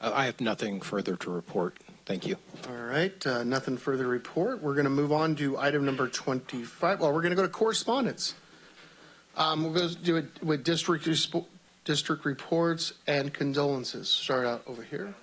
I have nothing further to report. Thank you. All right, nothing further to report. We're going to move on to item number 25. Well, we're going to go to correspondence. We'll go do it with district reports and condolences. Start out over here.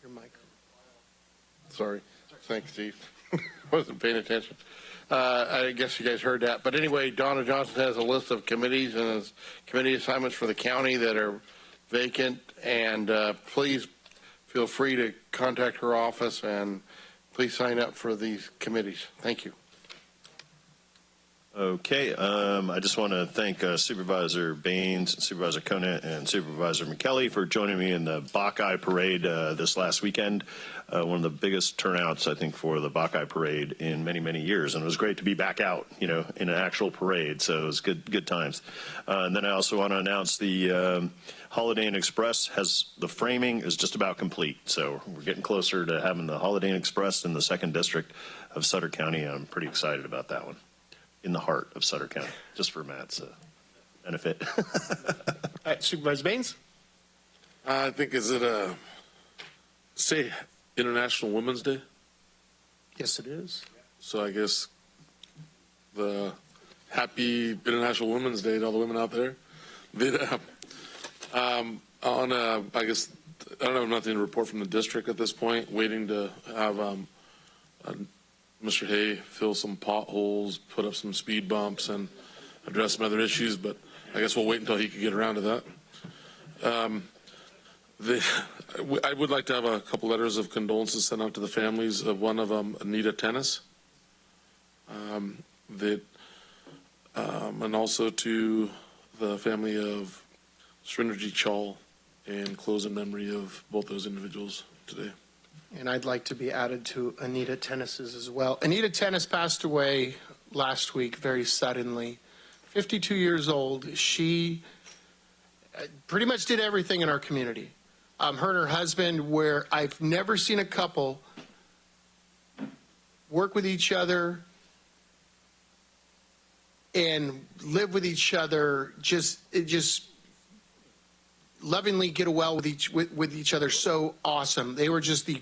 Your mic. Sorry. Thanks, Steve. Wasn't paying attention. I guess you guys heard that. But anyway, Donna Johnson has a list of committees and committee assignments for the county that are vacant. And please feel free to contact her office and please sign up for these committees. Thank you. Okay, I just want to thank Supervisor Baines, Supervisor Conant, and Supervisor McKelly for joining me in the Buckeye Parade this last weekend. One of the biggest turnouts, I think, for the Buckeye Parade in many, many years, and it was great to be back out, in an actual parade. So it was good times. And then I also want to announce the Holiday Inn Express the framing is just about complete. So we're getting closer to having the Holiday Inn Express in the 2nd District of Sutter County. I'm pretty excited about that one. In the heart of Sutter County, just for Matt's benefit. All right, Supervisor Baines? I think, is it say International Women's Day? Yes, it is. So I guess the happy International Women's Day to all the women out there. I guess, I don't have nothing to report from the district at this point, waiting to have Mr. Hay fill some potholes, put up some speed bumps, and address some other issues, but I guess we'll wait until he can get around to that. I would like to have a couple letters of condolences sent out to the families of one of them, Anita Tennis, and also to the family of Srinderji Chal, and close in memory of both those individuals today. And I'd like to be added to Anita Tennis's as well. Anita Tennis passed away last week very suddenly. 52 years old. She pretty much did everything in our community. Her and her husband, where I've never seen a couple work with each other and live with each other, just lovingly get well with each other. So awesome. They were just the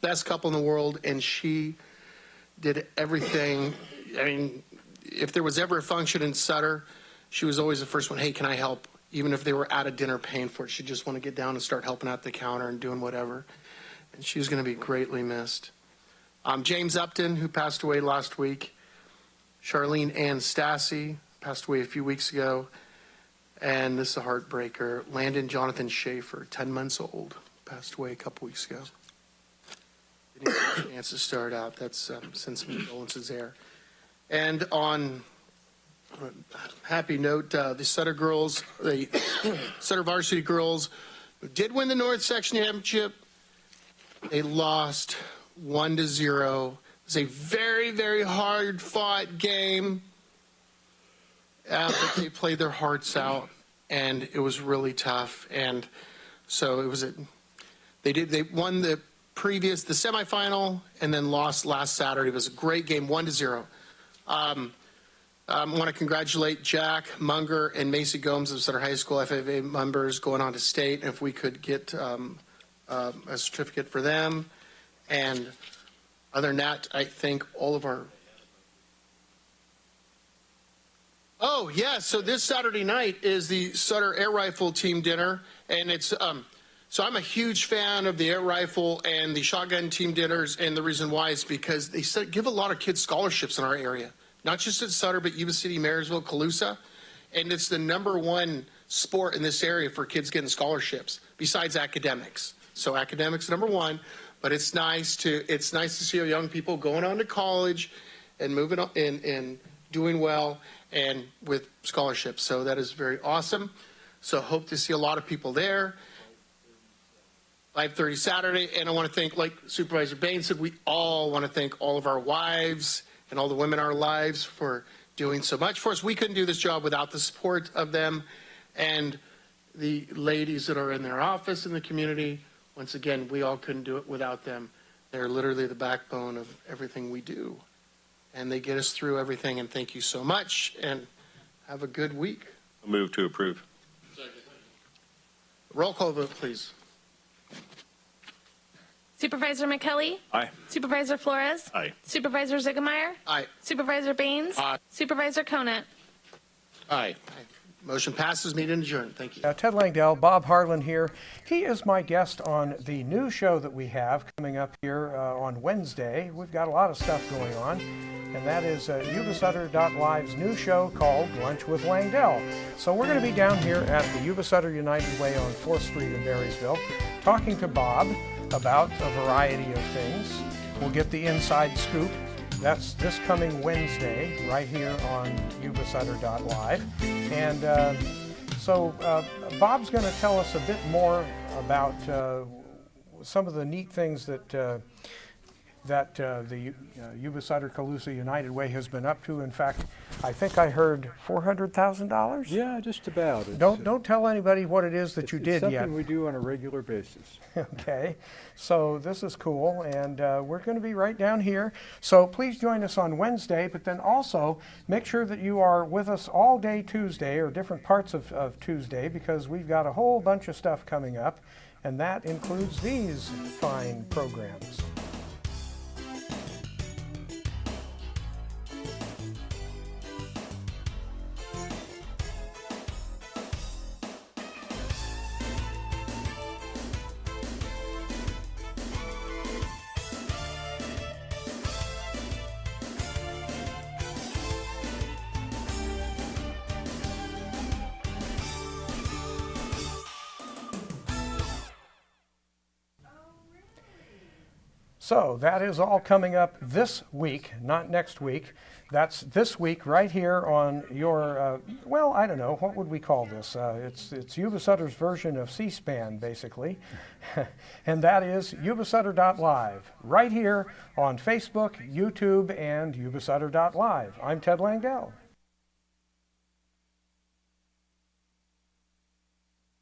best couple in the world, and she did everything. I mean, if there was ever a function in Sutter, she was always the first one. Hey, can I help? Even if they were out of dinner paying for it, she'd just want to get down and start helping out the counter and doing whatever. And she was going to be greatly missed. James Upton, who passed away last week. Charlene Ann Stassi passed away a few weeks ago. And this is a heartbreaker. Landon Jonathan Schaefer, 10 months old, passed away a couple weeks ago. Didn't get a chance to start out. That's send some condolences there. And on a happy note, the Sutter girls, the Sutter varsity girls, did win the North Section Championship. They lost 1-0. It was a very, very hard-fought game. But they played their hearts out, and it was really tough. And so it was they won the semifinal and then lost last Saturday. It was a great game, 1-0. I want to congratulate Jack Munger and Macy Gomes of Sutter High School FFA members going on to state. If we could get a certificate for them, and Other than that, I think all of our... Oh, yeah, so this Saturday night is the Sutter Air Rifle Team Dinner, and it's... So I'm a huge fan of the air rifle and the shotgun team dinners, and the reason why is because they give a lot of kids scholarships in our area, not just at Sutter, but Yuba City, Marysville, Colusa, and it's the #1 sport in this area for kids getting scholarships, besides academics. So academics #1, but it's nice to see our young people going on to college and moving on and doing well and with scholarships. So that is very awesome. So hope to see a lot of people there. 5:30 Saturday, and I want to thank, like Supervisor Bain said, we all want to thank all of our wives and all the women in our lives for doing so much for us. We couldn't do this job without the support of them and the ladies that are in their office in the community. Once again, we all couldn't do it without them. They're literally the backbone of everything we do, and they get us through everything, and thank you so much, and have a good week. I'll move to approve. Roll call vote, please. Supervisor McKelly? Aye. Supervisor Flores? Aye. Supervisor Ziegemeier? Aye. Supervisor Baines? Aye. Supervisor Conant? Aye. Motion passes, meeting adjourned. Thank you. Ted Langdell, Bob Harlan here. He is my guest on the new show that we have coming up here on Wednesday. We've got a lot of stuff going on, and that is Yuba-Sutter.Live's new show called Lunch with Langdell. So we're going to be down here at the Yuba-Sutter United Way on 4th Street in Marysville, talking to Bob about a variety of things. We'll get the inside scoop. That's this coming Wednesday, right here on Yuba-Sutter.Live. And so Bob's going to tell us a bit more about some of the neat things that the Yuba-Sutter-Colusa United Way has been up to. In fact, I think I heard $400,000? Yeah, just about. Don't tell anybody what it is that you did it's yet. something we do on a regular basis. Okay, so this is cool, and we're going to be right down here. So please join us on Wednesday, but then also make sure that you are with us all day Tuesday, or different parts of Tuesday, because we've got a whole bunch of stuff coming up, and that includes these fine programs. So that is all coming up this week, not next week. That's this week right here on your, well, I don't know, what would we call this? It's Yuba-Sutter's version of C-SPAN, basically. And that is Yuba-Sutter.Live, right here on Facebook, YouTube, and Yuba-Sutter.Live. I'm Ted Langdell.